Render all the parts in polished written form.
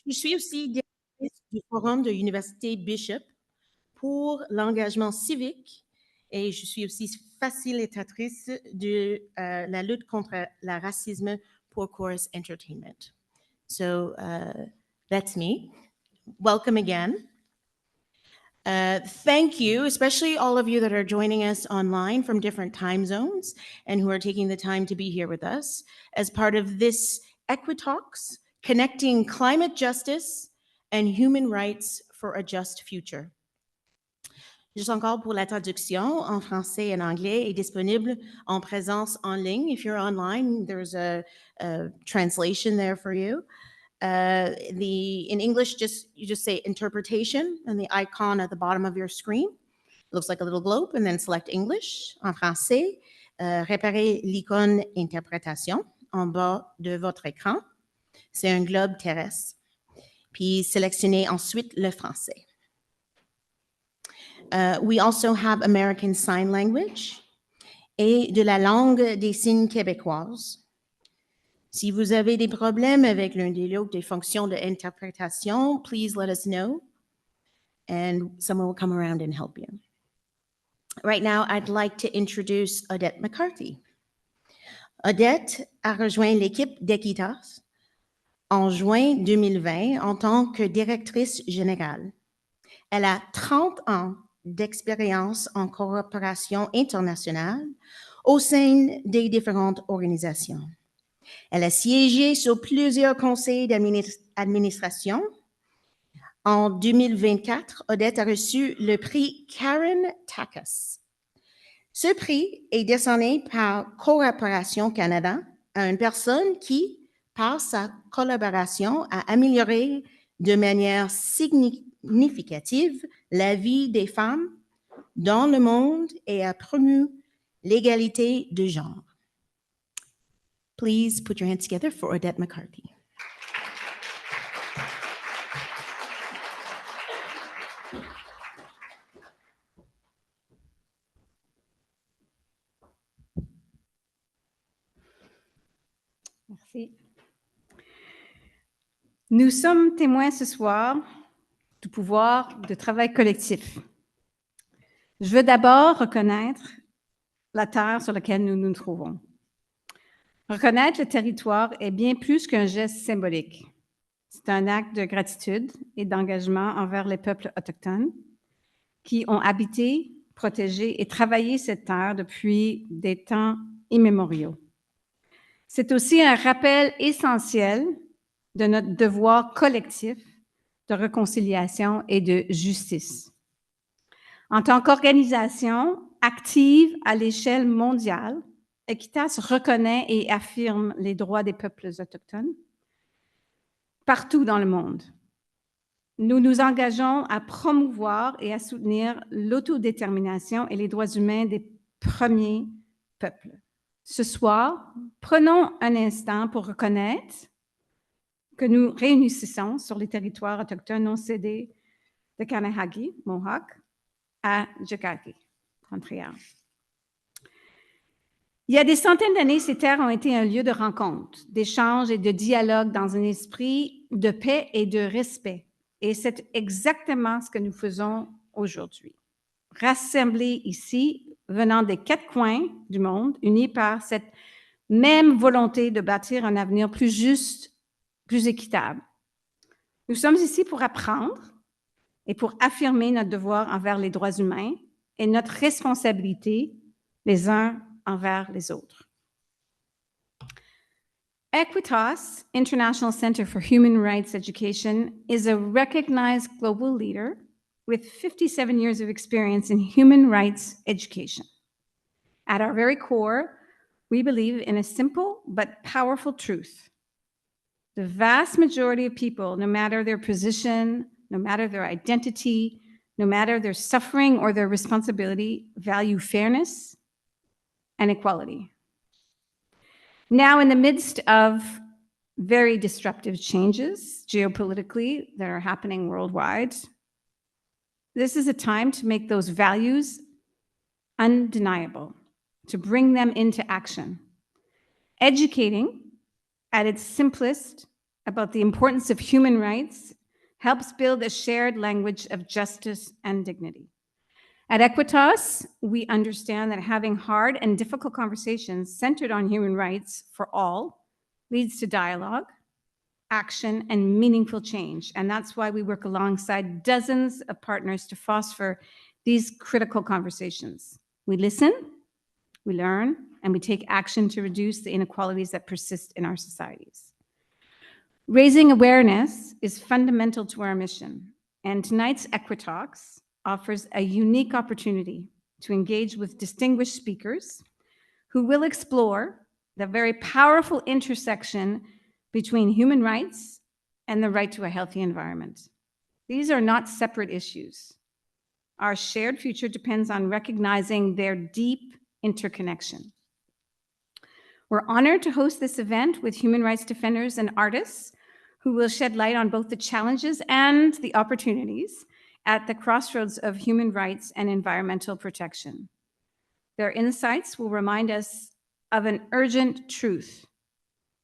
Je suis aussi directrice du Forum de l'Université Bishop pour l'engagement civique et je suis aussi facilitatrice de la lutte contre le racisme pour Chorus Entertainment. So that's me. Welcome again. Thank you, especially all of you that are joining us online from different time zones and who are taking the time to be here with us as part of this Equitalks, Connecting Climate Justice and Human Rights for a Just Future. Juste encore pour la traduction en français et en anglais est disponible en présence en ligne. If you're online, there's a translation there for you. In English, you just say interpretation and the icon at the bottom of your screen. It looks like a little globe and then select English. En français, réparez l'icône interprétation en bas de votre écran. C'est un globe terrestre. Puis sélectionnez ensuite le français. We also have American Sign Language et de la langue des signes québécoise. Si vous avez des problèmes avec l'un des l'autre des fonctions d'interprétation, please let us know, and someone will come around and help you. Right now, I'd like to introduce Odette McCarthy. Odette a rejoint l'équipe d'Equitas en juin 2020 en tant que directrice générale. Elle a 30 ans d'expérience en coopération internationale au sein des différentes organisations. Elle a siégé sur plusieurs conseils d'administration. En 2024, Odette a reçu le prix Karen Takacs. Ce prix est décerné par Coopération Canada à une personne qui, par sa collaboration, a amélioré de manière significative la vie des femmes dans le monde et a promu l'égalité de genre. Please put your hands together for Odette McCarthy. Merci. Nous sommes témoins ce soir du pouvoir de travail collectif. Je veux d'abord reconnaître la terre sur laquelle nous nous trouvons. Reconnaître le territoire est bien plus qu'un geste symbolique. C'est un acte de gratitude et d'engagement envers les peuples autochtones qui ont habité, protégé et travaillé cette terre depuis des temps immémoriaux. C'est aussi un rappel essentiel de notre devoir collectif de réconciliation et de justice. En tant qu'organisation active à l'échelle mondiale, Equitas reconnaît et affirme les droits des peuples autochtones partout dans le monde. Nous nous engageons à promouvoir et à soutenir l'autodétermination et les droits humains des premiers peuples. Ce soir, prenons un instant pour reconnaître que nous réunissons sur les territoires autochtones non cédés de Kahnawake, Mohawk, à Jakaké, Montréal. Il y a des centaines d'années, ces terres ont été un lieu de rencontre, d'échange et de dialogue dans un esprit de paix et de respect. Et c'est exactement ce que nous faisons aujourd'hui. Rassemblés ici, venant des quatre coins du monde, unis par cette même volonté de bâtir un avenir plus juste, plus équitable. Nous sommes ici pour apprendre et pour affirmer notre devoir envers les droits humains et notre responsabilité les uns envers les autres. Equitas, International Center for Human Rights Education, is a recognized global leader with 57 years of experience in human rights education. At our very core, we believe in a simple but powerful truth. The vast majority of people, no matter their position, no matter their identity, no matter their suffering or their responsibility, value fairness and equality. Now, in the midst of very disruptive changes geopolitically that are happening worldwide, this is a time to make those values undeniable, to bring them into action. Educating, at its simplest, about the importance of human rights helps build a shared language of justice and dignity. At Equitas, we understand that having hard and difficult conversations centered on human rights for all leads to dialogue, action, and meaningful change. And that's why we work alongside dozens of partners to foster these critical conversations. We listen, we learn, and we take action to reduce the inequalities that persist in our societies. Raising awareness is fundamental to our mission, and tonight's Equitalks offers a unique opportunity to engage with distinguished speakers who will explore the very powerful intersection between human rights and the right to a healthy environment. These are not separate issues. Our shared future depends on recognizing their deep interconnection. We're honored to host this event with human rights defenders and artists who will shed light on both the challenges and the opportunities at the crossroads of human rights and environmental protection. Their insights will remind us of an urgent truth.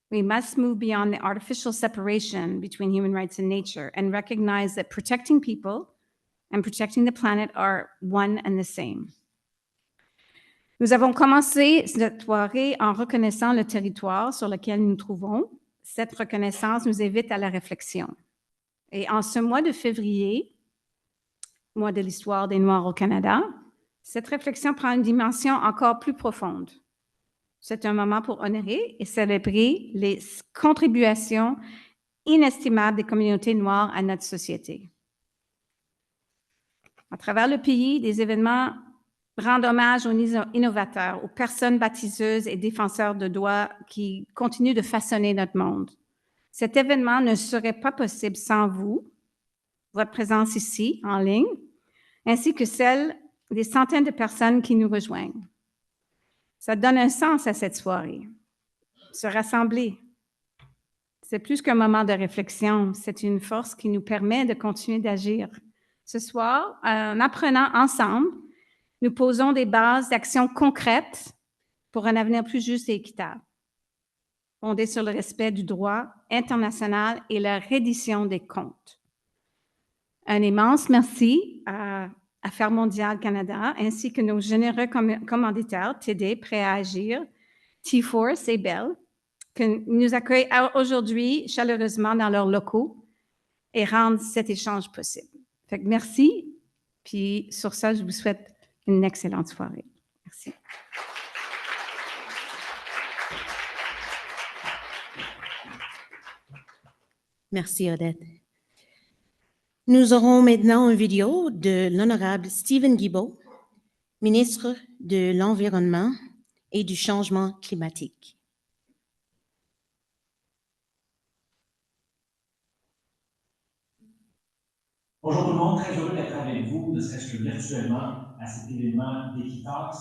We must move beyond the artificial separation between human rights and nature and recognize that protecting people and protecting the planet are one and the same. Nous avons commencé cette soirée en reconnaissant le territoire sur lequel nous nous trouvons. Cette reconnaissance nous invite à la réflexion. Et en ce mois de février, mois de l'histoire des Noirs au Canada, cette réflexion prend une dimension encore plus profonde. C'est un moment pour honorer et célébrer les contributions inestimables des communautés noires à notre société. À travers le pays, des événements rendent hommage aux innovateurs, aux personnes bâtisseuses et défenseurs de droits qui continuent de façonner notre monde. Cet événement ne serait pas possible sans vous, votre présence ici, en ligne, ainsi que celle des centaines de personnes qui nous rejoignent. Ça donne un sens à cette soirée. Se rassembler, c'est plus qu'un moment de réflexion, c'est une force qui nous permet de continuer d'agir. Ce soir, en apprenant ensemble, nous posons des bases d'action concrètes pour un avenir plus juste et équitable, fondé sur le respect du droit international et la reddition des comptes. Un immense merci à Affaires mondiales Canada, ainsi que nos généreux commanditaires, TD, Prêt à agir, T-Force et Bell, qui nous accueillent aujourd'hui chaleureusement dans leurs locaux et rendent cet échange possible. Fait que merci, puis sur ça, je vous souhaite une excellente soirée. Merci. Merci, Odette. Nous aurons maintenant une vidéo de l'honorable Steven Guilbeault, ministre de l'Environnement et du Changement climatique. Bonjour tout le monde, très heureux d'être avec vous, ne serait-ce que virtuellement, à cet événement d'Equitalks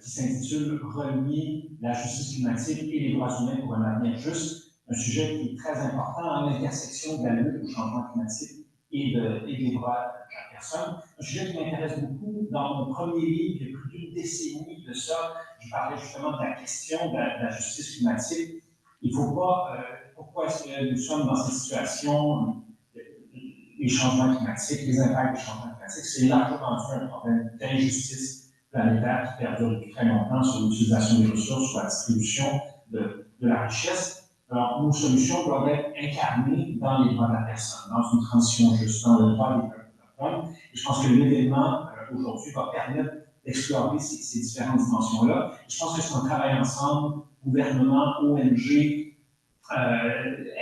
qui s'intitule « Relier la justice climatique et les droits humains pour un avenir juste », un sujet qui est très important à l'intersection de la lutte au changement climatique et des droits de la personne. Un sujet qui m'intéresse beaucoup. Dans mon premier livre, il y a plus d'une décennie de ça, je parlais justement de la question de la justice climatique. Il ne faut pas, pourquoi est-ce que nous sommes dans cette situation, les changements climatiques, les impacts des changements climatiques, c'est largement dû à un problème d'injustice planétaire qui perdure depuis très longtemps sur l'utilisation des ressources, sur la distribution de la richesse. Alors, nos solutions doivent être incarnées dans les droits de la personne, dans une transition juste, dans le droit des peuples autochtones. Et je pense que l'événement aujourd'hui va permettre d'explorer ces différentes dimensions-là. Je pense que c'est un travail ensemble, gouvernement, ONG,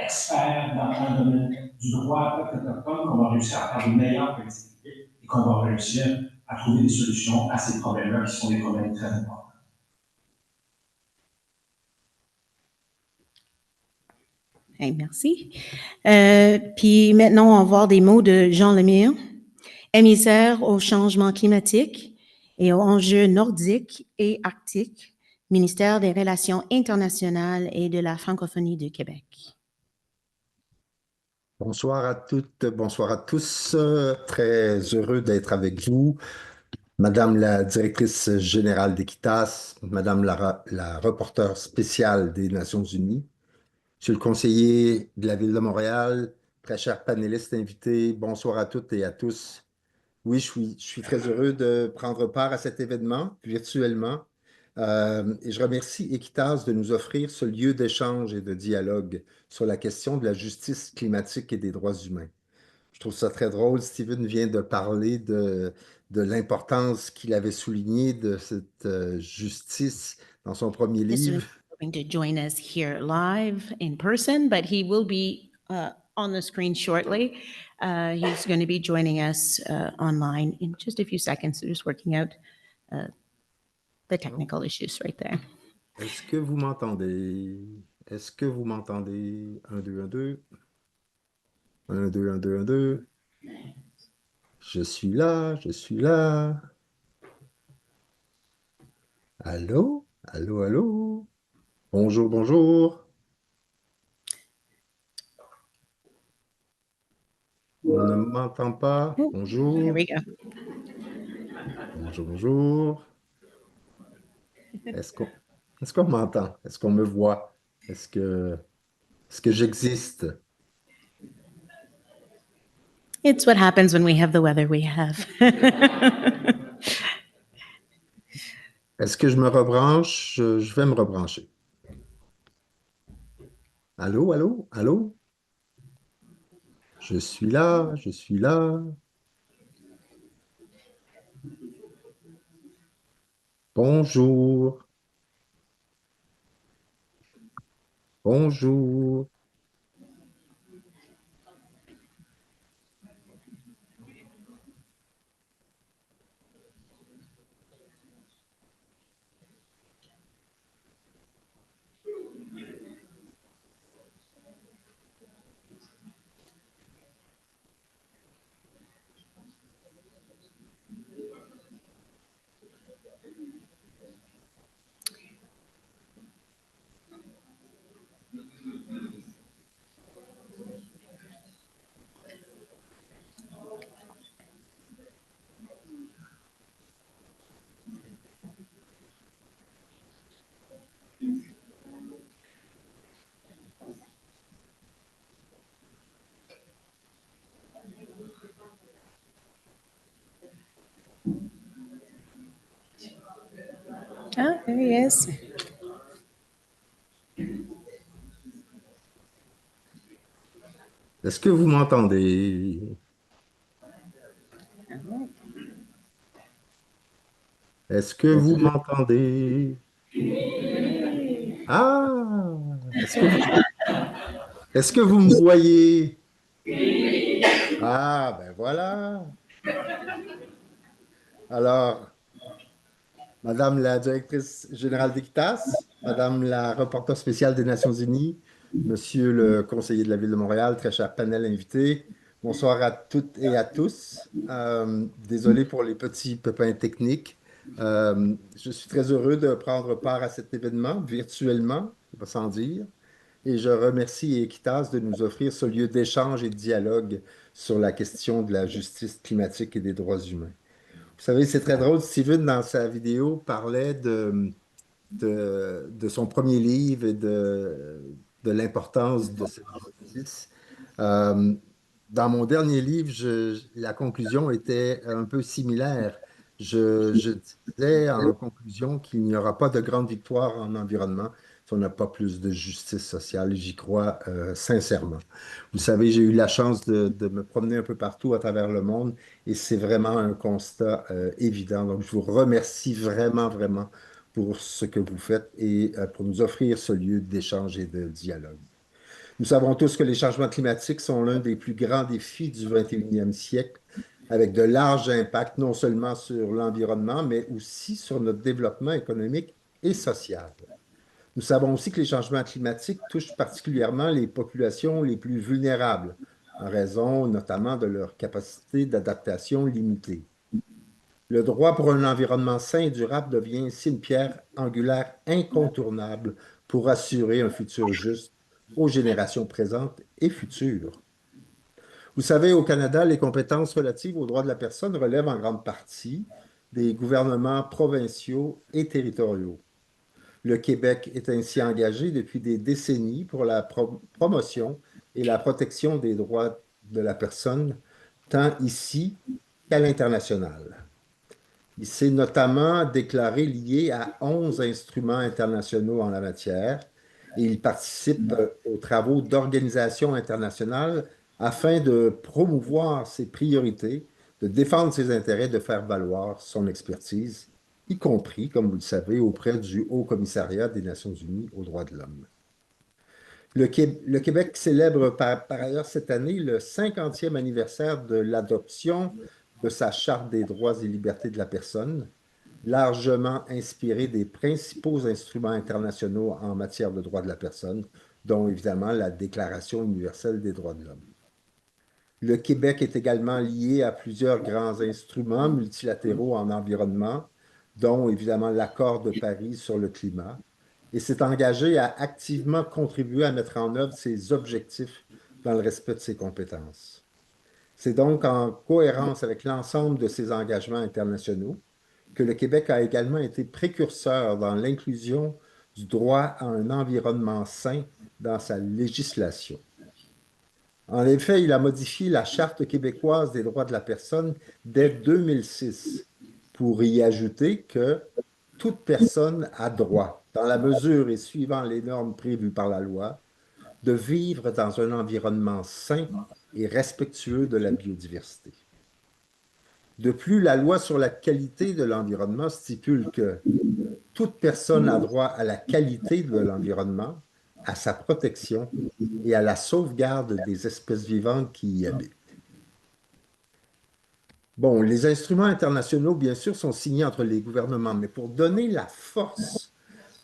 experts dans le domaine du droit peuple autochtone, qu'on va réussir à faire de meilleures politiques publiques et qu'on va réussir à trouver des solutions à ces problèmes-là qui sont des problèmes très importants. Hey, merci. Puis maintenant, on va voir des mots de Jean Lemire, émissaire au changement climatique et aux enjeux nordiques et arctiques, ministère des Relations internationales et de la francophonie du Québec. Bonsoir à toutes, bonsoir à tous. Très heureux d'être avec vous. Madame la directrice générale d'Equitas, Madame la rapporteure spéciale des Nations Unies. Monsieur le conseiller de la Ville de Montréal, très chers panélistes invités, bonsoir à toutes et à tous. Oui, je suis très heureux de prendre part à cet événement virtuellement. Et je remercie Equitas de nous offrir ce lieu d'échange et de dialogue sur la question de la justice climatique et des droits humains. Je trouve ça très drôle. Steven vient de parler de l'importance qu'il avait soulignée de cette justice dans son premier Mr. livre. is going to join us here live in person, but he will be on the screen shortly. He's going to be joining us online in just a few seconds. They're just working out the technical issues right there. Est-ce que vous m'entendez? Est-ce que vous m'entendez? 1, 2, 1, 2. 1, 2, 1, 2, 1, 2. Je suis là, je suis là. Allô? Allô, allô? Bonjour, bonjour. On ne m'entend pas. There Bonjour. we go. Bonjour, bonjour. Est-ce qu'on m'entend? Est-ce qu'on me voit? Est-ce que j'existe? It's what happens when we have the weather we have. Est-ce que je me rebranche? Je vais me rebrancher. Allô, allô, allô? Je suis là, je suis là. Bonjour, bonjour. Oh, there he is. Est-ce que vous m'entendez? Est-ce que vous m'entendez? Ah! Est-ce que vous me voyez? Ah, ben voilà. Alors, Madame la directrice générale d'Équitas, Madame la reporter spéciale des Nations Unies, Monsieur le conseiller de la Ville de Montréal, très cher panel invité, bonsoir à toutes et à tous. Désolé pour les petits pépins techniques. Je suis très heureux de prendre part à cet événement virtuellement, c'est pas sans dire, et je remercie Equitas de nous offrir ce lieu d'échange et de dialogue sur la question de la justice climatique et des droits humains. Vous savez, c'est très drôle. Steven, dans sa vidéo, parlait de son premier livre et de l'importance de cette justice. Euh, Dans mon dernier livre, la conclusion était un peu similaire. Je disais en conclusion qu'il n'y aura pas de grande victoire en environnement si on n'a pas plus de justice sociale. J'y crois sincèrement. Vous savez, j'ai eu la chance de me promener un peu partout à travers le monde et c'est vraiment un constat évident. Donc, je vous remercie vraiment, vraiment pour ce que vous faites et pour nous offrir ce lieu d'échange et de dialogue. Nous savons tous que les changements climatiques sont l'un des plus grands défis du 21e siècle, avec de larges impacts non seulement sur l'environnement, mais aussi sur notre développement économique et social. Nous savons aussi que les changements climatiques touchent particulièrement les populations les plus vulnérables, en raison notamment de leur capacité d'adaptation limitée. Le droit pour un environnement sain et durable devient ainsi une pierre angulaire incontournable pour assurer un futur juste aux générations présentes et futures. Vous savez, au Canada, les compétences relatives aux droits de la personne relèvent en grande partie des gouvernements provinciaux et territoriaux. Le Québec est ainsi engagé depuis des décennies pour la promotion et la protection des droits de la personne, tant ici qu'à l'international. Il s'est notamment déclaré lié à 11 instruments internationaux en la matière et il participe aux travaux d'organisations internationales afin de promouvoir ses priorités, de défendre ses intérêts, de faire valoir son expertise, y compris, comme vous le savez, auprès du Haut Commissariat des Nations Unies aux droits de l'homme. Le Québec célèbre par ailleurs cette année le 50e anniversaire de l'adoption de sa Charte des droits et libertés de la personne, largement inspirée des principaux instruments internationaux en matière de droits de la personne, dont évidemment la Déclaration universelle des droits de l'homme. Le Québec est également lié à plusieurs grands instruments multilatéraux en environnement, dont évidemment l'Accord de Paris sur le climat, et s'est engagé à activement contribuer à mettre en œuvre ses objectifs dans le respect de ses compétences. C'est donc en cohérence avec l'ensemble de ces engagements internationaux que le Québec a également été précurseur dans l'inclusion du droit à un environnement sain dans sa législation. En effet, il a modifié la Charte québécoise des droits de la personne dès 2006 pour y ajouter que toute personne a droit, dans la mesure et suivant les normes prévues par la loi, de vivre dans un environnement sain et respectueux de la biodiversité. De plus, la loi sur la qualité de l'environnement stipule que toute personne a droit à la qualité de l'environnement, à sa protection et à la sauvegarde des espèces vivantes qui y habitent. Bon, les instruments internationaux, bien sûr, sont signés entre les gouvernements, mais pour donner la force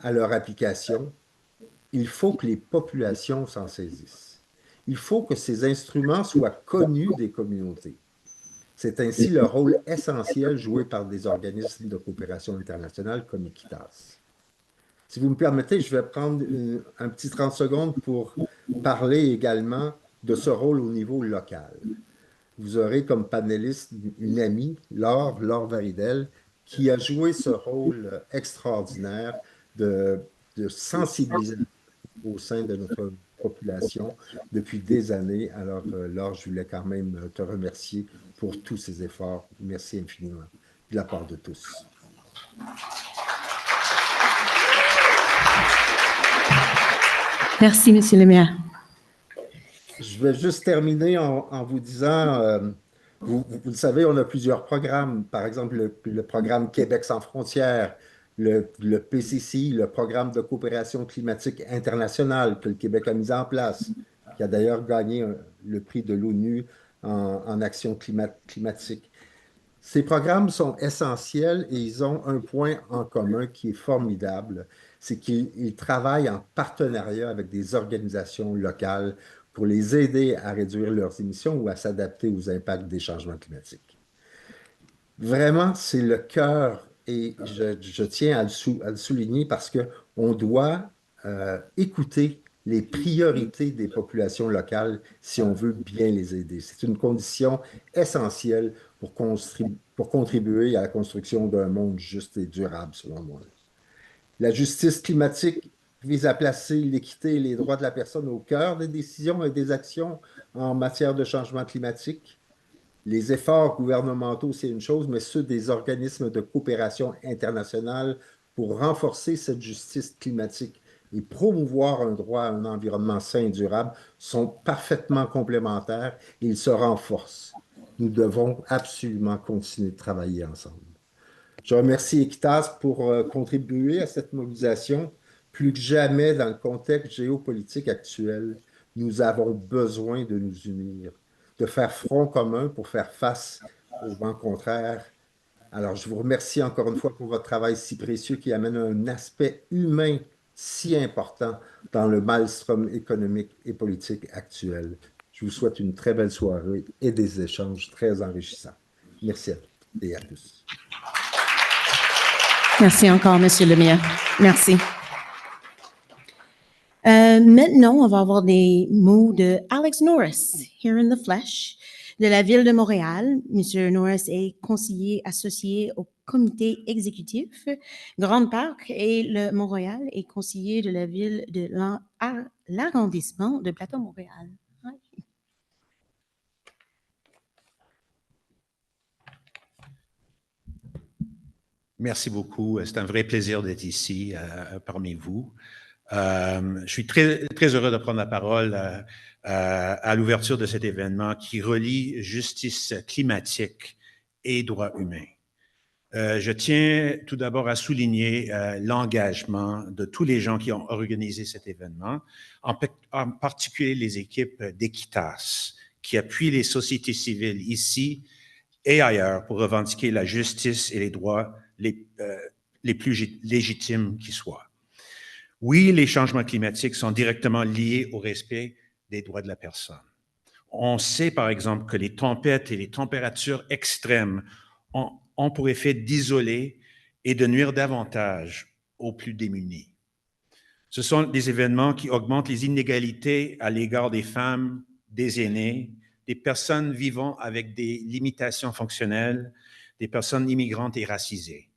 à leur application, il faut que les populations s'en saisissent. Il faut que ces instruments soient connus des communautés. C'est ainsi le rôle essentiel joué par des organismes de coopération internationale comme Equitas. Si vous me permettez, je vais prendre un petit 30 secondes pour parler également de ce rôle au niveau local. Vous aurez comme panéliste une amie, Laure Varidel, qui a joué ce rôle extraordinaire de sensibilisation au sein de notre population depuis des années. Alors, Laure, je voulais quand même te remercier pour tous ces efforts. Merci infiniment de la part de tous. Merci, M. Lemierre. Je vais juste terminer en vous disant, vous le savez, on a plusieurs programmes. Par exemple, le programme Québec sans frontières, le PCC, le programme de coopération climatique internationale que le Québec a mis en place, qui a d'ailleurs gagné le prix de l'ONU en action climatique. Ces programmes sont essentiels et ils ont un point en commun qui est formidable, c'est qu'ils travaillent en partenariat avec des organisations locales pour les aider à réduire leurs émissions ou à s'adapter aux impacts des changements climatiques. Vraiment, c'est le cœur et je tiens à le souligner parce qu'on doit écouter les priorités des populations locales si on veut bien les aider. C'est une condition essentielle pour contribuer à la construction d'un monde juste et durable, selon moi. La justice climatique vise à placer l'équité et les droits de la personne au cœur des décisions et des actions en matière de changement climatique. Les efforts gouvernementaux, c'est une chose, mais ceux des organismes de coopération internationale pour renforcer cette justice climatique et promouvoir un droit à un environnement sain et durable sont parfaitement complémentaires et ils se renforcent. Nous devons absolument continuer de travailler ensemble. Je remercie Equitas pour contribuer à cette mobilisation. Plus que jamais, dans le contexte géopolitique actuel, nous avons besoin de nous unir, de faire front commun pour faire face au vent contraire. Alors, je vous remercie encore une fois pour votre travail si précieux qui amène un aspect humain si important dans le maelstrom économique et politique actuel. Je vous souhaite une très belle soirée et des échanges très enrichissants. Merci à toutes et à tous. Merci encore, M. Lemierre. Merci. Maintenant, on va avoir des mots de Alex Norris, here in the flesh. De la Ville de Montréal, M. Norris est conseiller associé au comité exécutif Grand Parc et le Montréal est conseiller de la Ville de l'arrondissement de Plateau-Montréal. Ouais. Merci beaucoup. C'est un vrai plaisir d'être ici parmi vous. Je suis très, très heureux de prendre la parole à l'ouverture de cet événement qui relie justice climatique et droits humains. Je tiens tout d'abord à souligner l'engagement de tous les gens qui ont organisé cet événement, en particulier les équipes d'Equitas, qui appuient les sociétés civiles ici et ailleurs pour revendiquer la justice et les droits les plus légitimes qui soient. Oui, les changements climatiques sont directement liés au respect des droits de la personne. On sait, par exemple, que les tempêtes et les températures extrêmes ont pour effet d'isoler et de nuire davantage aux plus démunis. Ce sont des événements qui augmentent les inégalités à l'égard des femmes, des aînés, des personnes vivant avec des limitations fonctionnelles, des personnes immigrantes et racisées.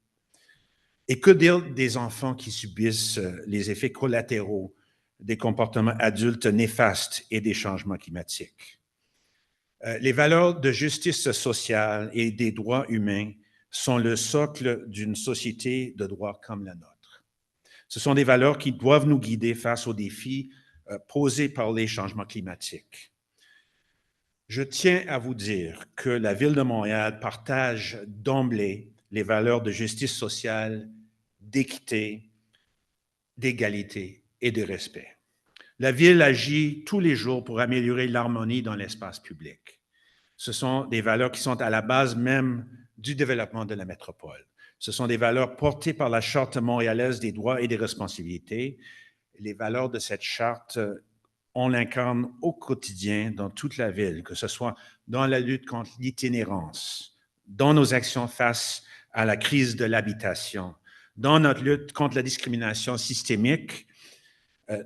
Et que dire des enfants qui subissent les effets collatéraux des comportements adultes néfastes et des changements climatiques? Les valeurs de justice sociale et des droits humains sont le socle d'une société de droit comme la nôtre. Ce sont des valeurs qui doivent nous guider face aux défis posés par les changements climatiques. Je tiens à vous dire que la Ville de Montréal partage d'emblée les valeurs de justice sociale, d'équité, d'égalité et de respect. La Ville agit tous les jours pour améliorer l'harmonie dans l'espace public. Ce sont des valeurs qui sont à la base même du développement de la métropole. Ce sont des valeurs portées par la Charte montréalaise des droits et des responsabilités. Les valeurs de cette charte, on l'incarne au quotidien dans toute la ville, que ce soit dans la lutte contre l'itinérance, dans nos actions face à la crise de l'habitation, dans notre lutte contre la discrimination systémique,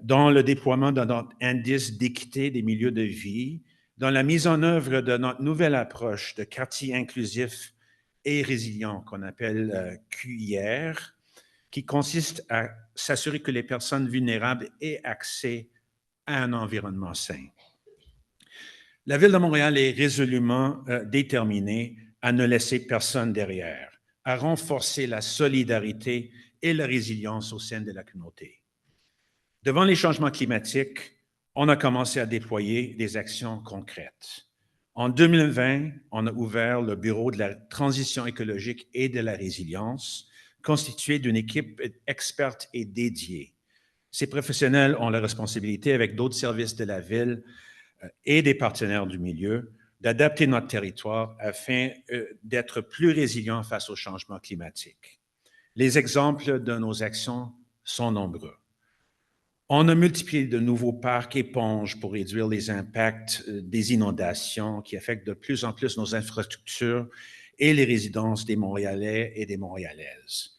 dans le déploiement de notre indice d'équité des milieux de vie, dans la mise en œuvre de notre nouvelle approche de quartier inclusif et résilient qu'on appelle QIR, qui consiste à s'assurer que les personnes vulnérables aient accès à un environnement sain. La Ville de Montréal est résolument déterminée à ne laisser personne derrière, à renforcer la solidarité et la résilience au sein de la communauté. Devant les changements climatiques, on a commencé à déployer des actions concrètes. En 2020, on a ouvert le Bureau de la transition écologique et de la résilience, constitué d'une équipe experte et dédiée. Ces professionnels ont la responsabilité, avec d'autres services de la Ville et des partenaires du milieu, d'adapter notre territoire afin d'être plus résilient face aux changements climatiques. Les exemples de nos actions sont nombreux. On a multiplié de nouveaux parcs éponges pour réduire les impacts des inondations qui affectent de plus en plus nos infrastructures et les résidences des Montréalais et des Montréalaises.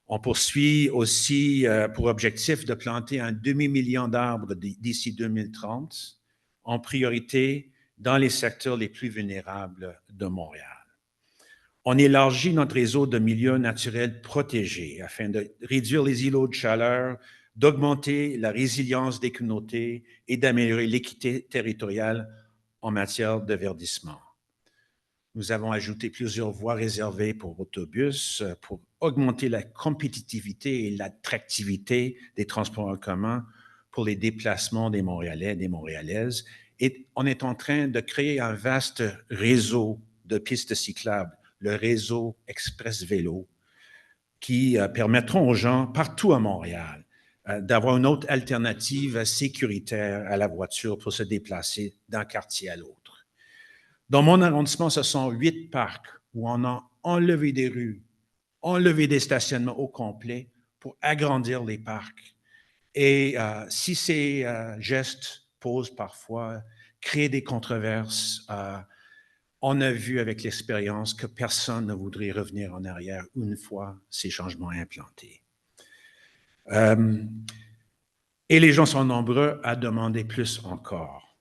On poursuit aussi pour objectif de planter 1 demi-million d'arbres d'ici 2030, en priorité dans les secteurs les plus vulnérables de Montréal. On élargit notre réseau de milieux naturels protégés afin de réduire les îlots de chaleur, d'augmenter la résilience des communautés et d'améliorer l'équité territoriale en matière de verdissement. Nous avons ajouté plusieurs voies réservées pour autobus pour augmenter la compétitivité et l'attractivité des transports en commun pour les déplacements des Montréalais et des Montréalaises. Et on est en train de créer un vaste réseau de pistes cyclables, le réseau Express Vélo, qui permettront aux gens partout à Montréal d'avoir une autre alternative sécuritaire à la voiture pour se déplacer d'un quartier à l'autre. Dans mon arrondissement, ce sont 8 parcs où on a enlevé des rues, enlevé des stationnements au complet pour agrandir les parcs. Et si ces gestes posent parfois, créent des controverses, on a vu avec l'expérience que personne ne voudrait revenir en arrière une fois ces changements implantés. Et les gens sont nombreux à demander plus encore.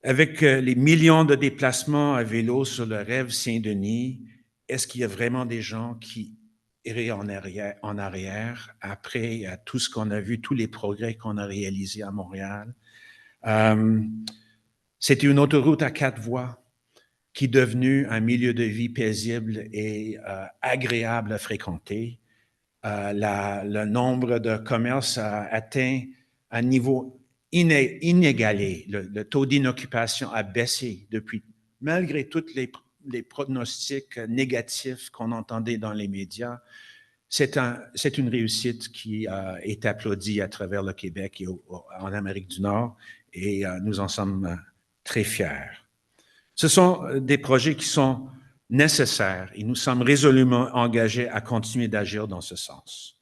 Avec les millions de déplacements à vélo sur le rêve Saint-Denis, est-ce qu'il y a vraiment des gens qui iraient en arrière après tout ce qu'on a vu, tous les progrès qu'on a réalisés à Montréal? C'était une autoroute à 4 voies qui est devenue un milieu de vie paisible et agréable à fréquenter. Le nombre de commerces a atteint un niveau inégalé. Le taux d'inoccupation a baissé depuis, malgré tous les pronostics négatifs qu'on entendait dans les médias. C'est une réussite qui est applaudie à travers le Québec et en Amérique du Nord, et nous en sommes très fiers. Ce sont des projets qui sont nécessaires et nous sommes résolument engagés à continuer d'agir dans ce sens.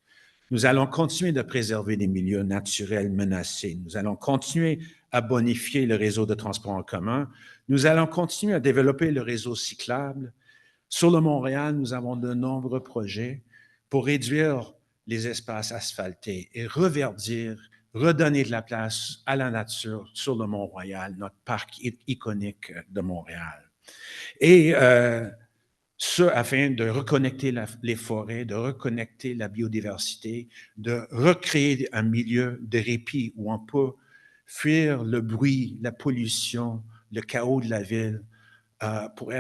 Nous allons continuer de préserver les milieux naturels menacés. Nous allons continuer à bonifier le réseau de transport en commun. Nous allons continuer à développer le réseau cyclable. Sur le Montréal, nous avons de nombreux projets pour réduire les espaces asphaltés et reverdir, redonner de la place à la nature sur le Mont-Royal, notre parc iconique de Montréal. Et ce, afin de reconnecter les forêts, de reconnecter la biodiversité, de recréer un milieu de répit où on peut fuir le bruit, la pollution, le chaos de la ville, pour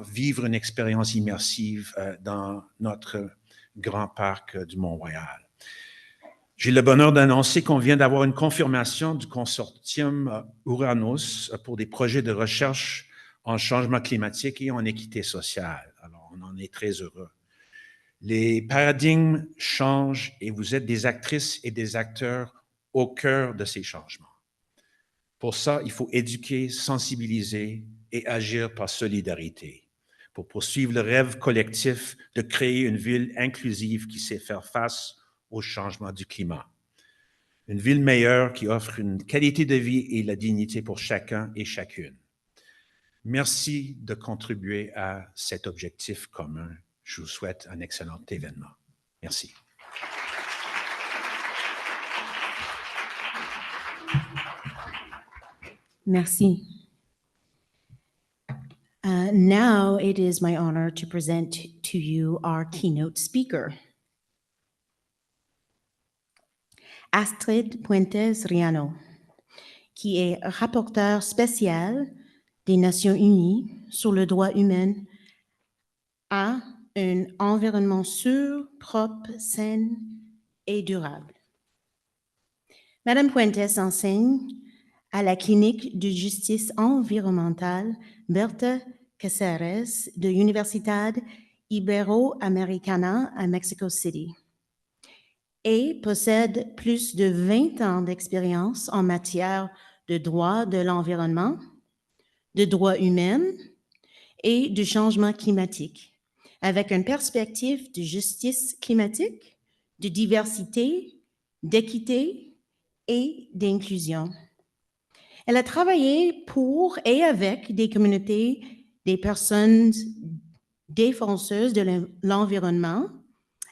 vivre une expérience immersive dans notre grand parc du Mont-Royal. J'ai le bonheur d'annoncer qu'on vient d'avoir une confirmation du consortium Uranus pour des projets de recherche en changement climatique et en équité sociale. Alors, on en est très heureux. Les paradigmes changent et vous êtes des actrices et des acteurs au cœur de ces changements. Pour ça, il faut éduquer, sensibiliser et agir par solidarité pour poursuivre le rêve collectif de créer une ville inclusive qui sait faire face au changement du climat. Une ville meilleure qui offre une qualité de vie et la dignité pour chacun et chacune. Merci de contribuer à cet objectif commun. Je vous souhaite un excellent événement. Merci. Merci. Now it is my honor to present to you our keynote speaker. Astrid Puentes-Riano, qui est rapporteure spéciale des Nations Unies sur le droit humain à un environnement sûr, propre, sain et durable. Madame Puentes enseigne à la clinique de justice environnementale Berta Cáceres de Universidad Iberoamericana à Mexico City et possède plus de 20 ans d'expérience en matière de droit de l'environnement, de droits humains et de changement climatique, avec une perspective de justice climatique, de diversité, d'équité et d'inclusion. Elle a travaillé pour et avec des communautés, des personnes défenseuses de l'environnement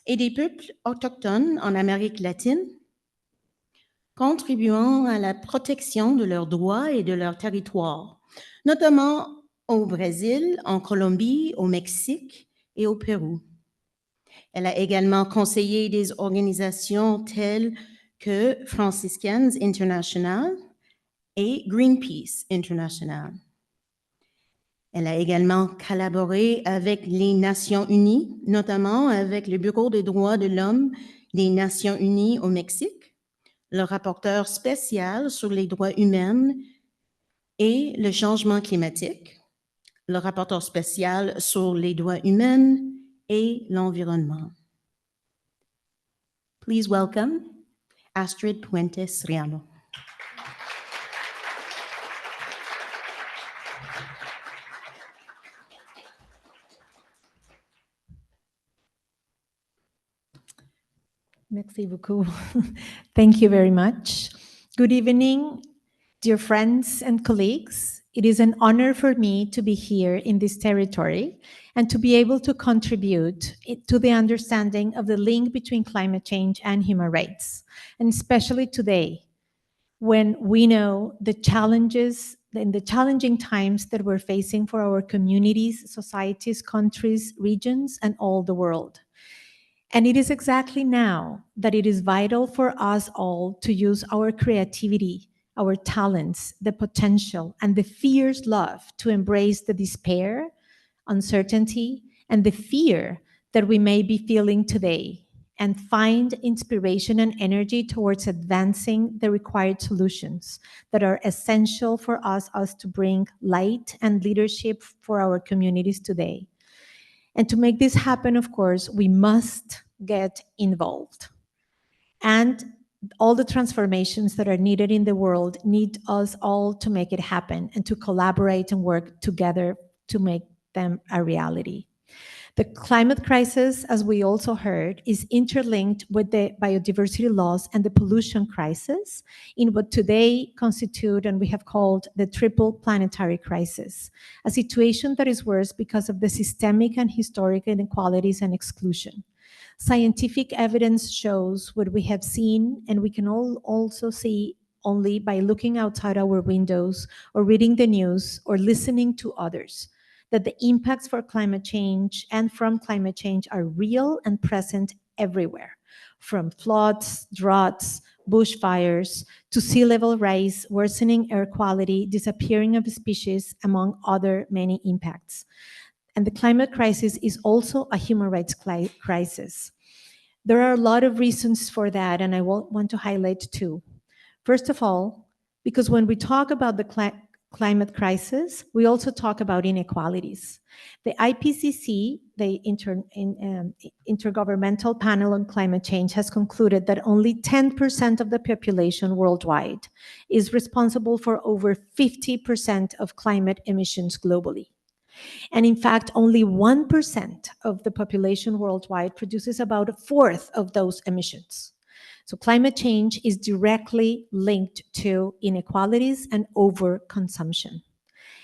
et des peuples autochtones en Amérique latine, contribuant à la protection de leurs droits et de leur territoire, notamment au Brésil, en Colombie, au Mexique et au Pérou. Elle a également conseillé des organisations telles que Franciscans International et Greenpeace International. Elle a également collaboré avec les Nations Unies, notamment avec le Bureau des droits de l'homme des Nations Unies au Mexique, le rapporteur spécial sur les droits humains et le changement climatique, le rapporteur spécial sur les droits humains et l'environnement. Please welcome Astrid Puentes-Riano. Merci beaucoup. Thank you very much. Good evening, dear friends and colleagues. It is an honor for me to be here in this territory and to be able to contribute to the understanding of the link between climate change and human rights, and especially today, when we know the challenges in the challenging times that we're facing for our communities, societies, countries, regions, and all the world. And it is exactly now that it is vital for us all to use our creativity, our talents, the potential, and the fierce love to embrace the despair, uncertainty, and the fear that we may be feeling today, and find inspiration and energy towards advancing the required solutions that are essential for us to bring light and leadership for our communities today. And to make this happen, of course, we must get involved. And all the transformations that are needed in the world need us all to make it happen and to collaborate and work together to make them a reality. The climate crisis, as we also heard, is interlinked with the biodiversity loss and the pollution crisis in what today constitute and we have called the triple planetary crisis, a situation that is worse because of the systemic and historic inequalities and exclusion. Scientific evidence shows what we have seen, and we can all also see only by looking outside our windows or reading the news or listening to others, that the impacts for climate change and from climate change are real and present everywhere, from floods, droughts, bushfires, to sea level rise, worsening air quality, disappearing of species, among other many impacts. And the climate crisis is also a human rights crisis. There are a lot of reasons for that, and I want to highlight two. First of all, because when we talk about the climate crisis, we also talk about inequalities. The IPCC, the Intergovernmental Panel on Climate Change, has concluded that only 10% of the population worldwide is responsible for over 50% of climate emissions globally. And in fact, only 1% of the population worldwide produces about a fourth of those emissions. So climate change is directly linked to inequalities and overconsumption.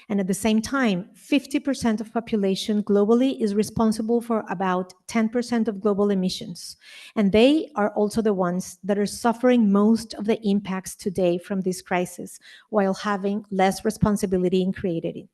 And at the same time, 50% of population globally is responsible for about 10% of global emissions. And they are also the ones that are suffering most of the impacts today from this crisis, while having less responsibility in creating it.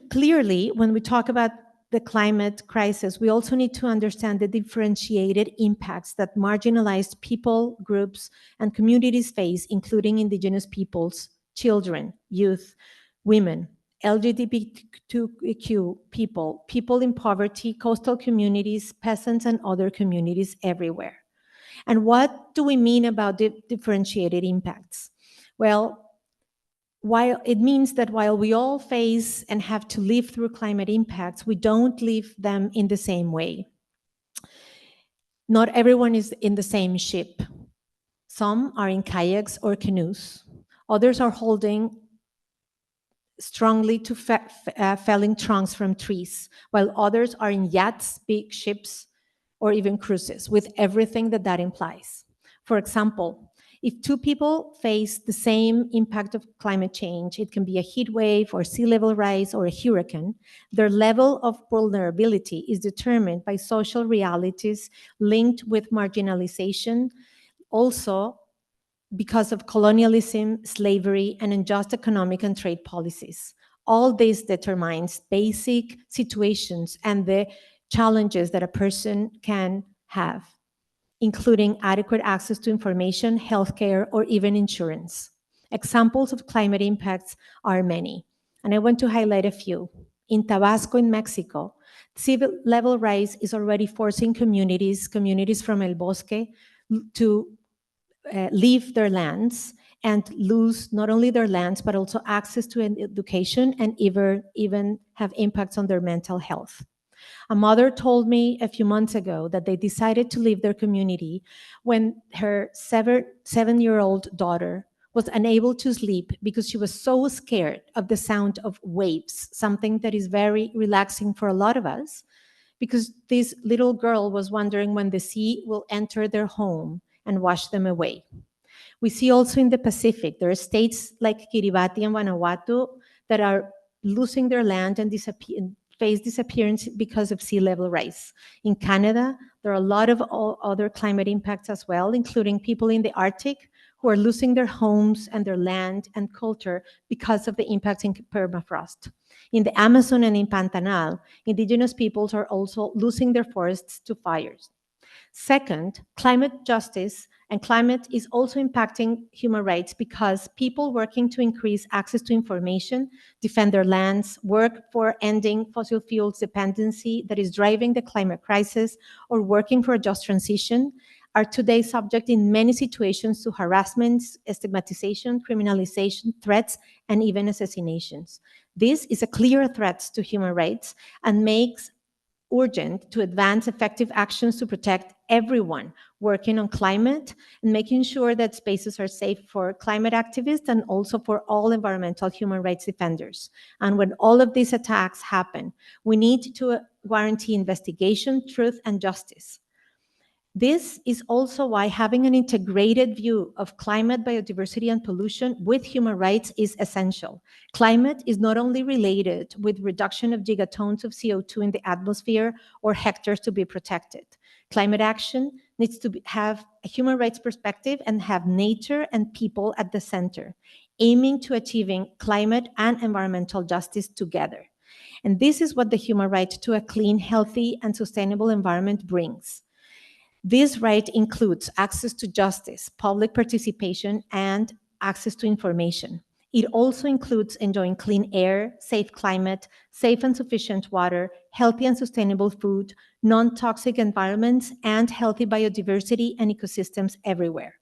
Clearly, when we talk about the climate crisis, we also need to understand the differentiated impacts that marginalized people, groups, and communities face, including indigenous peoples, children, youth, women, LGBTQ people, people in poverty, coastal communities, peasants, and other communities everywhere. And what do we mean about the differentiated impacts? Well, while it means that while we all face and have to live through climate impacts, we don't live them in the same way. Not everyone is in the same ship. Some are in kayaks or canoes. Others are holding strongly to felling trunks from trees, while others are in yachts, big ships, or even cruises, with everything that that implies. For example, if two people face the same impact of climate change, it can be a heat wave or sea level rise or a hurricane, their level of vulnerability is determined by social realities linked with marginalization, also because of colonialism, slavery, and unjust economic and trade policies. All this determines basic situations and the challenges that a person can have, including adequate access to information, healthcare, or even insurance. Examples of climate impacts are many, and I want to highlight a few. In Tabasco, in Mexico, sea level rise is already forcing communities from El Bosque to leave their lands and lose not only their lands, but also access to education and even have impacts on their mental health. A mother told me a few months ago that they decided to leave their community when her 7-year-old daughter was unable to sleep because she was so scared of the sound of waves, something that is very relaxing for a lot of us, because this little girl was wondering when the sea will enter their home and wash them away. We see also in the Pacific, there are states like Kiribati and Vanuatu that are losing their land and face disappearance because of sea level rise. In Canada, there are a lot of other climate impacts as well, including people in the Arctic who who are losing their homes and their land and culture because of the impact in permafrost. In the Amazon and in Pantanal, indigenous peoples are also losing their forests to fires. Second, climate justice and climate is also impacting human rights because people working to increase access to information, defend their lands, work for ending fossil fuels dependency that is driving the climate crisis, or working for a just transition are today subject in many situations to harassments, stigmatization, criminalization, threats, and even assassinations. This is a clear threat to human rights and makes urgent to advance effective actions to protect everyone working on climate and making sure that spaces are safe for climate activists and also for all environmental human rights defenders. And when all of these attacks happen, we need to guarantee investigation, truth, and justice. This is also why having an integrated view of climate, biodiversity, and pollution with human rights is essential. Climate is not only related with reduction of gigatons of CO2 in the atmosphere or hectares to be protected. Climate action needs to have a human rights perspective and have nature and people at the center, aiming to achieving climate and environmental justice together. And this is what the human right to a clean, healthy, and sustainable environment brings. This right includes access to justice, public participation, and access to information. It also includes enjoying clean air, safe climate, safe and sufficient water, healthy and sustainable food, non-toxic environments, and healthy biodiversity and ecosystems everywhere.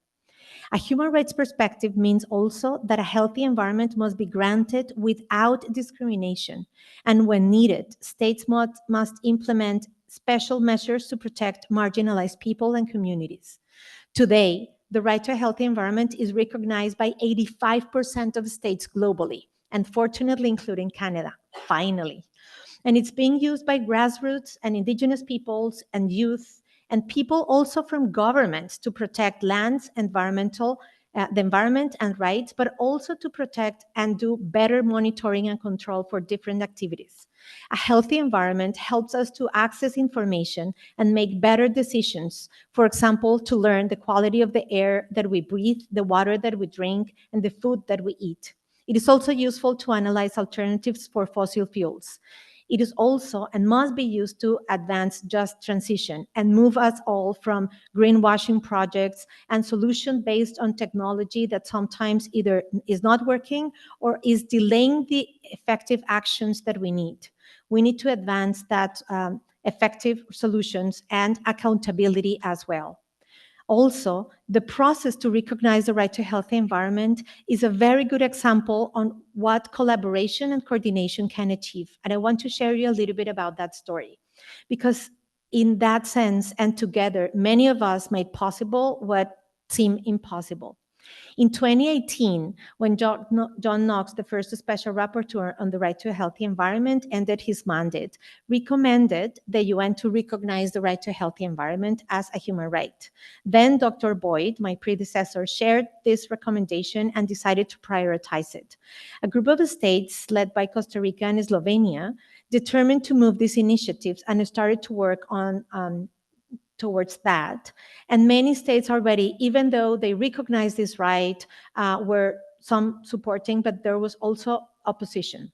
A human rights perspective means also that a healthy environment must be granted without discrimination. And when needed, states must implement special measures to protect marginalized people and communities. Today, the right to a healthy environment is recognized by 85% of states globally, and fortunately including Canada, finally. And it's being used by grassroots and indigenous peoples and youth and people also from governments to protect lands, the environment and rights, but also to protect and do better monitoring and control for different activities. A healthy environment helps us to access information and make better decisions. For example, to learn the quality of the air that we breathe, the water that we drink, and the food that we eat. It is also useful to analyze alternatives for fossil fuels. It is also and must be used to advance just transition and move us all from greenwashing projects and solutions based on technology that sometimes either is not working or is delaying the effective actions that we need. We need to advance that effective solutions and accountability as well. Also, the process to recognize the right to a healthy environment is a very good example on what collaboration and coordination can achieve. And I want to share you a little bit about that story. Because in that sense and together, many of us made possible what seemed impossible. In 2018, when John Knox, the first special rapporteur on the right to a healthy environment, ended his mandate, recommended the UN to recognize the right to a healthy environment as a human right. Then Dr. Boyd, my predecessor, shared this recommendation and decided to prioritize it. A group of states led by Costa Rica and Slovenia determined to move these initiatives and started to work on towards that. And many states already, even though they recognize this right, were some supporting, but there was also opposition.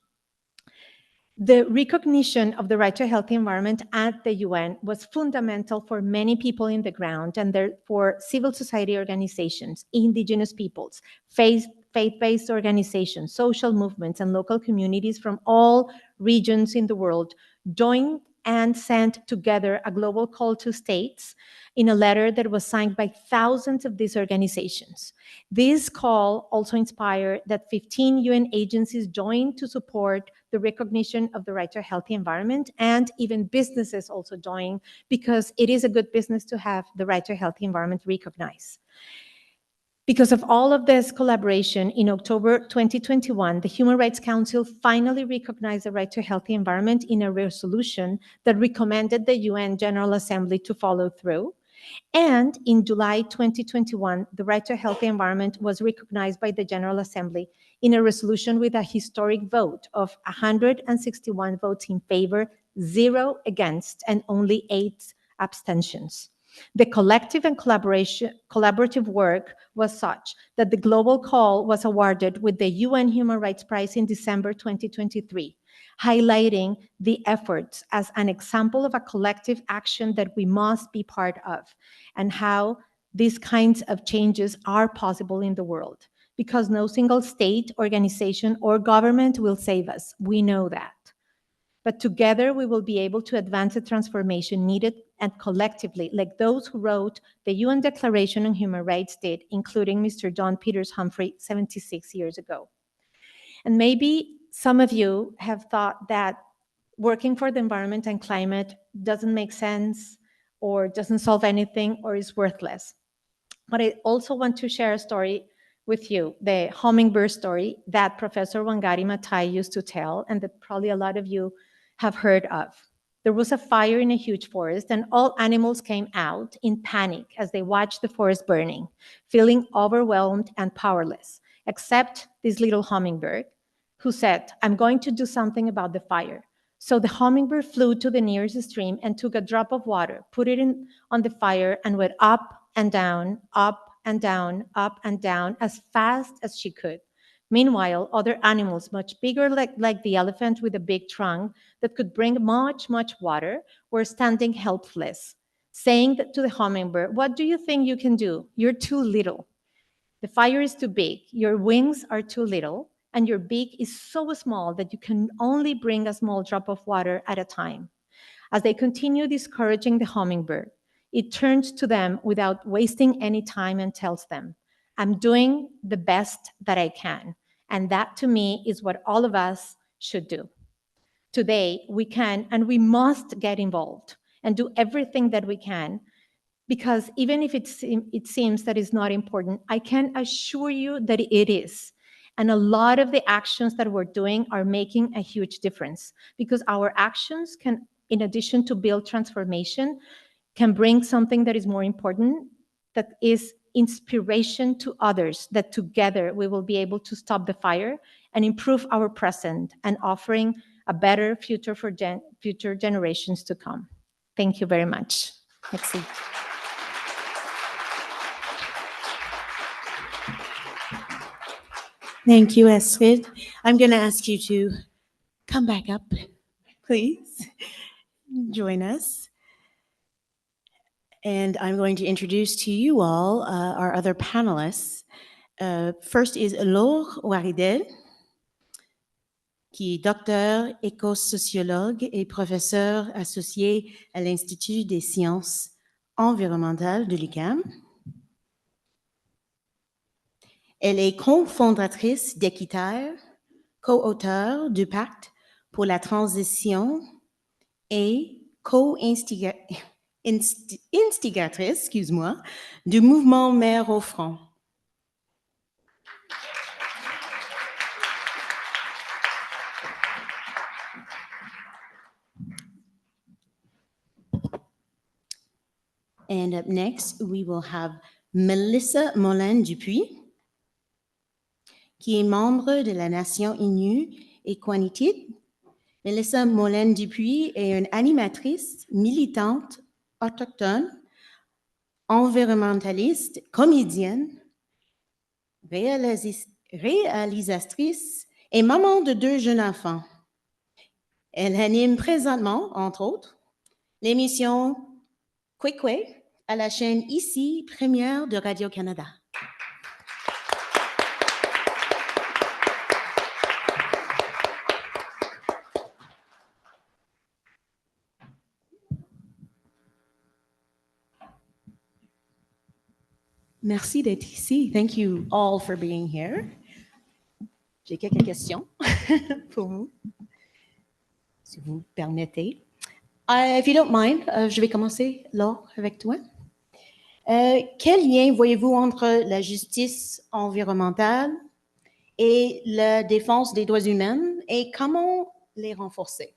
The recognition of the right to a healthy environment at the UN was fundamental for many people in the ground and for civil society organizations, indigenous peoples, faith-based organizations, social movements, and local communities from all regions in the world joined and sent together a global call to states in a letter that was signed by thousands of these organizations. This call also inspired that 15 UN agencies joined to support the recognition of the right to a healthy environment, and even businesses also joined because it is a good business to have the right to a healthy environment recognized. Because of all of this collaboration, in October 2021, the Human Rights Council finally recognized the right to a healthy environment in a resolution that recommended the UN General Assembly to follow through. And in July 2021, the right to a healthy environment was recognized by the General Assembly in a resolution with a historic vote of 161 votes in favor, 0 against, and only 8 abstentions. The collective and collaborative work was such that the Global Call was awarded with the UN Human Rights Prize in December 2023, highlighting the efforts as an example of a collective action that we must be part of, and how these kinds of changes are possible in the world, because no single state, organization, or government will save us. We know that. But together we will be able to advance the transformation needed, and collectively, like those who wrote the UN Declaration on Human Rights did, including Mr. John Peters Humphrey 76 years ago. And maybe some of you have thought that working for the environment and climate doesn't make sense, or doesn't solve anything, or is worthless. But I also want to share a story with you, the hummingbird story that Professor Wangari Maathai used to tell, and that probably a lot of you have heard of. There was a fire in a huge forest, and all animals came out in panic as they watched the forest burning, feeling overwhelmed and powerless, except this little hummingbird, who said, "I'm going to do something about the fire." So the hummingbird flew to the nearest stream and took a drop of water, put it on the fire, and went up and down, up and down, up and down, as fast as she could. Meanwhile, other animals, much bigger, like the elephant with a big trunk that could bring much, much water, were standing helpless, saying to the hummingbird, "What do you think you can do? You're too little. The fire is too big. Your wings are too little, and your beak is so small that you can only bring a small drop of water at a time." As they continue discouraging the hummingbird, it turns to them without wasting any time and tells them, "I'm doing the best that I can." And that, to me, is what all of us should do. Today, we can and we must get involved and do everything that we can, because even if it seems that it's not important, I can assure you that it is. And a lot of the actions that we're doing are making a huge difference, because our actions can, in addition to build transformation, can bring something that is more important, that is inspiration to others, that together we will be able to stop the fire and improve our present, and offering a better future for future generations to come. Thank you very much. Merci. Thank you, Astrid. I'm going to ask you to come back up, please. Join us. And I'm going to introduce to you all our other panelists. First is Laure Waridel, qui est docteur, éco-sociologue et professeur associé à l'Institut des sciences environnementales de l'UQAM. Elle est cofondatrice d'Équiterre, co-auteure du Pacte pour la transition et instigatrice, du mouvement Mères au front. And up next, we will have Melissa Mollin-Dupuis, qui est membre de la Nation Innu et Inuit. Melissa Mollin-Dupuis est une animatrice militante autochtone, environnementaliste, comédienne, réalisatrice et maman de 2 jeunes enfants. Elle anime présentement, entre autres, l'émission Quickway à la chaîne ICI Première de Radio-Canada. Merci d'être ici. Thank you all for being here. J'ai quelques questions pour vous, si vous permettez. If you don't mind, je vais commencer, Laure, avec toi. Quel lien voyez-vous entre la justice environnementale et la défense des droits humains, et comment les renforcer?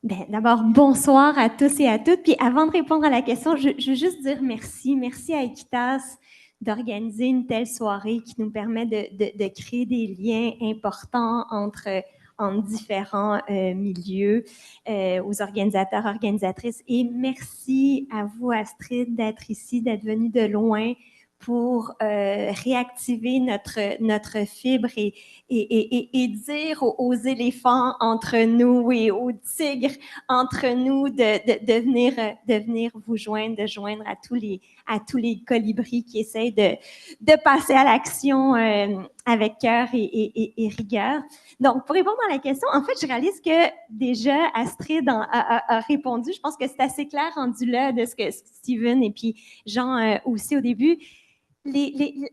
D'abord, bonsoir à tous et à toutes. Puis avant de répondre à la question, je veux juste dire merci. Merci à Equitas d'organiser une telle soirée qui nous permet de créer des liens importants entre en différents milieux, aux organisateurs, organisatrices. Et merci à vous, Astrid, d'être ici, d'être venue de loin pour réactiver notre fibre et dire aux éléphants entre nous et aux tigres entre nous de venir vous joindre, de joindre à tous les colibris qui essayent de passer à l'action avec cœur et rigueur. Donc, pour répondre à la question, en fait, je réalise que déjà Astrid a répondu. Je pense que c'est assez clair rendu là de ce que Steven et puis Jean aussi au début.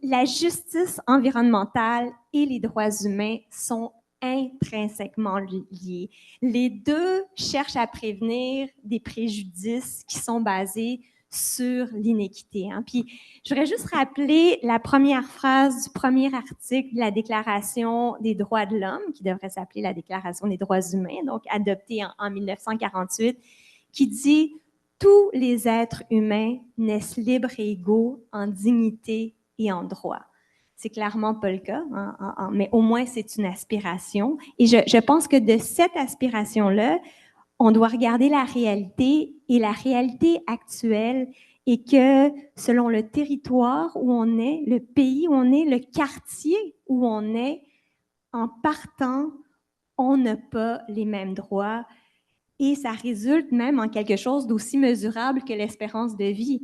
La justice environnementale et les droits humains sont intrinsèquement liés. Les deux cherchent à prévenir des préjudices qui sont basés sur l'inéquité. Puis, je voudrais juste rappeler la première phrase du premier article de la Déclaration des droits de l'homme, qui devrait s'appeler la Déclaration des droits humains, donc adoptée en 1948, qui dit « Tous les êtres humains naissent libres et égaux en dignité et en droit ». C'est clairement pas le cas, mais au moins c'est une aspiration. Et je pense que de cette aspiration-là, on doit regarder la réalité, et la réalité actuelle est que selon le territoire où on est, le pays où on est, le quartier où on est, en partant, on n'a pas les mêmes droits. Et ça résulte même en quelque chose d'aussi mesurable que l'espérance de vie.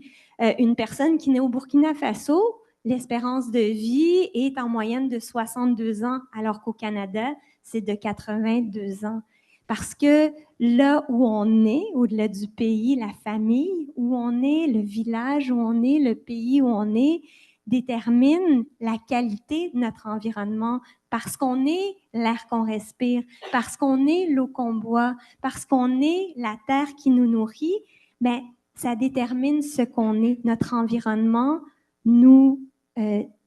Une personne qui naît au Burkina Faso, l'espérance de vie est en moyenne de 62 ans, alors qu'au Canada, c'est de 82 ans. Parce que là où on est, au-delà du pays, la famille où on est, le village où on est, le pays où on est, détermine la qualité de notre environnement parce qu'on est l'air qu'on respire, parce qu'on est l'eau qu'on boit, parce qu'on est la terre qui nous nourrit, bien, ça détermine ce qu'on est. Notre environnement nous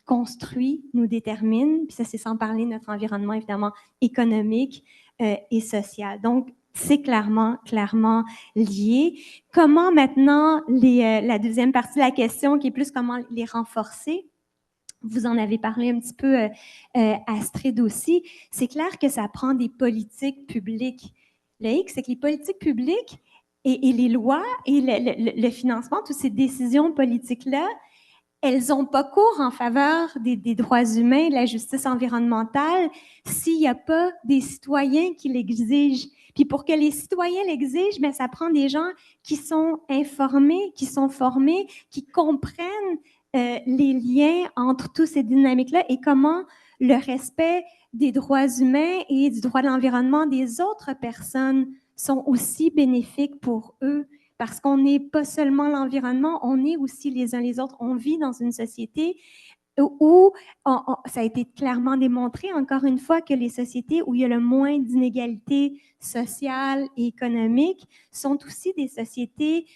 construit, nous détermine, puis ça c'est sans parler de notre environnement évidemment économique et social. Donc, c'est clairement lié. Comment maintenant, la deuxième partie de la question qui est plus comment les renforcer? Vous en avez parlé un petit peu, Astrid aussi. C'est clair que ça prend des politiques publiques. Le hic, c'est que les politiques publiques et les lois et le financement, toutes ces décisions politiques-là, elles n'ont pas cours en faveur des droits humains, de la justice environnementale, s'il n'y a pas des citoyens qui l'exigent. Puis pour que les citoyens l'exigent, bien, ça prend des gens qui sont informés, qui sont formés, qui comprennent les liens entre toutes ces dynamiques-là et comment le respect des droits humains et du droit de l'environnement des autres personnes sont aussi bénéfiques pour eux. Parce qu'on n'est pas seulement l'environnement, on est aussi les uns les autres. On vit dans une société où ça a été clairement démontré, encore une fois, que les sociétés où il y a le moins d'inégalités sociales et économiques sont aussi des sociétés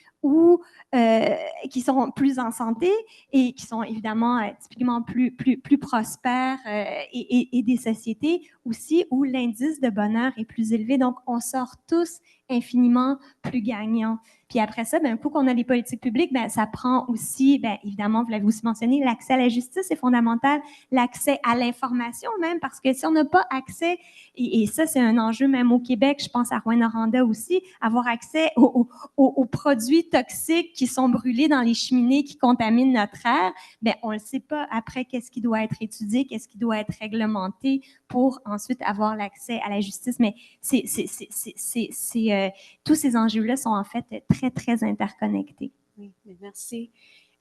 qui sont plus en santé et qui sont évidemment typiquement plus prospères et des sociétés aussi où l'indice de bonheur est plus élevé. Donc, on sort tous infiniment plus gagnants. Puis après ça, un coup qu'on a les politiques publiques, ça prend aussi, évidemment, vous l'avez aussi mentionné, l'accès à la justice est fondamental, l'accès à l'information même, parce que si on n'a pas accès, et ça c'est un enjeu même au Québec, je pense à Rouyn-Noranda aussi, avoir accès aux produits toxiques qui sont brûlés dans les cheminées qui contaminent notre air, on ne sait pas après qu'est-ce qui doit être étudié, qu'est-ce qui doit être réglementé pour ensuite avoir l'accès à la justice. Mais tous ces enjeux-là sont en fait très interconnectés. Oui, merci.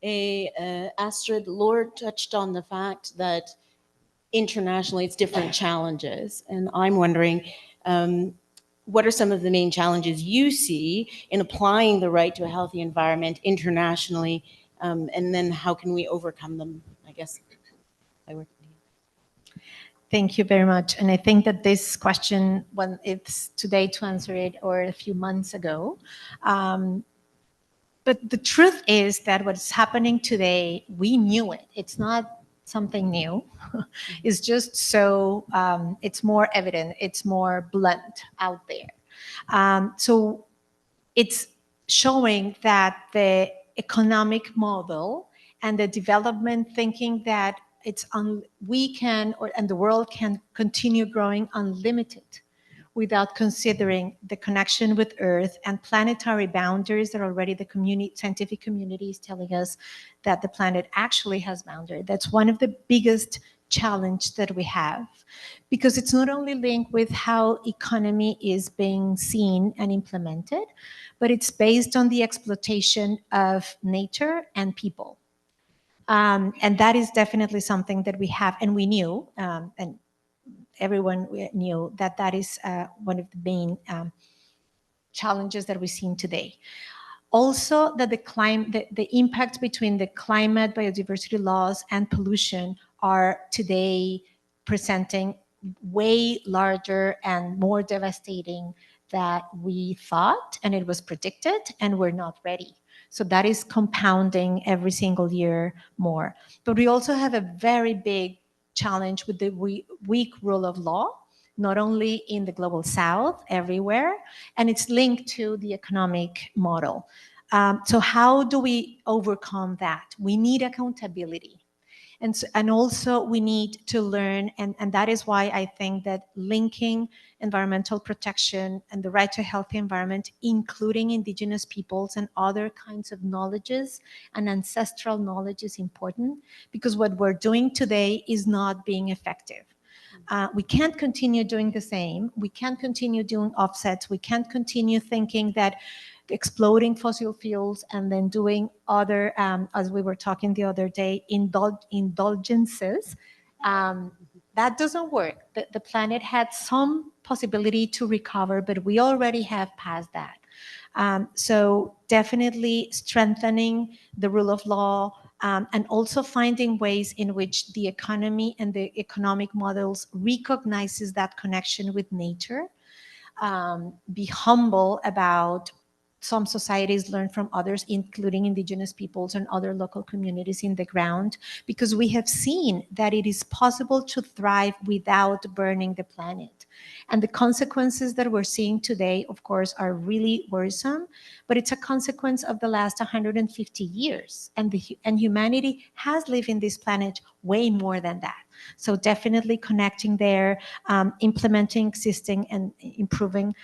Et Astrid, Lord touched on the fact that internationally it's different challenges. And I'm wondering, what are some of the main challenges you see in applying the right to a healthy environment internationally? And then how can we overcome them, I guess? Thank you very much. And I think that this question, when it's today to answer it or a few months ago, but the truth is that what's happening today, we knew it. It's not something new. It's just so, it's more evident, it's more blunt out there. So it's showing that the economic model and the development thinking that we can, and the world can continue growing unlimited without considering the connection with Earth and planetary boundaries that already the scientific community is telling us that the planet actually has boundaries. That's one of the biggest challenge that we have, because it's not only linked with how economy is being seen and implemented, but it's based on the exploitation of nature and people. And that is definitely something that we have, and we knew, and everyone knew that that is one of the main challenges that we've seen today. Also, that the impact between the climate, biodiversity laws, and pollution are today presenting way larger and more devastating than we thought, and it was predicted, and we're not ready. So that is compounding every single year more. But we also have a very big challenge with the weak rule of law, not only in the global south, everywhere, and it's linked to the economic model. So how do we overcome that? We need accountability. And also we need to learn, and that is why I think that linking environmental protection and the right to a healthy environment, including indigenous peoples and other kinds of knowledges and ancestral knowledge, is important, because what we're doing today is not being effective. We can't continue doing the same. We can't continue doing offsets. We can't continue thinking that exploding fossil fuels and then doing other, as we were talking the other day, indulgences. That doesn't work. The planet had some possibility to recover, but we already have passed that. So definitely strengthening the rule of law, and also finding ways in which the economy and the economic models recognizes that connection with nature. Be humble about some societies learn from others, including indigenous peoples and other local communities in the ground, because we have seen that it is possible to thrive without burning the planet. And the consequences that we're seeing today, of course, are really worrisome, but it's a consequence of the last 150 years. And humanity has lived in this planet way more than that. So definitely connecting there, implementing existing and improving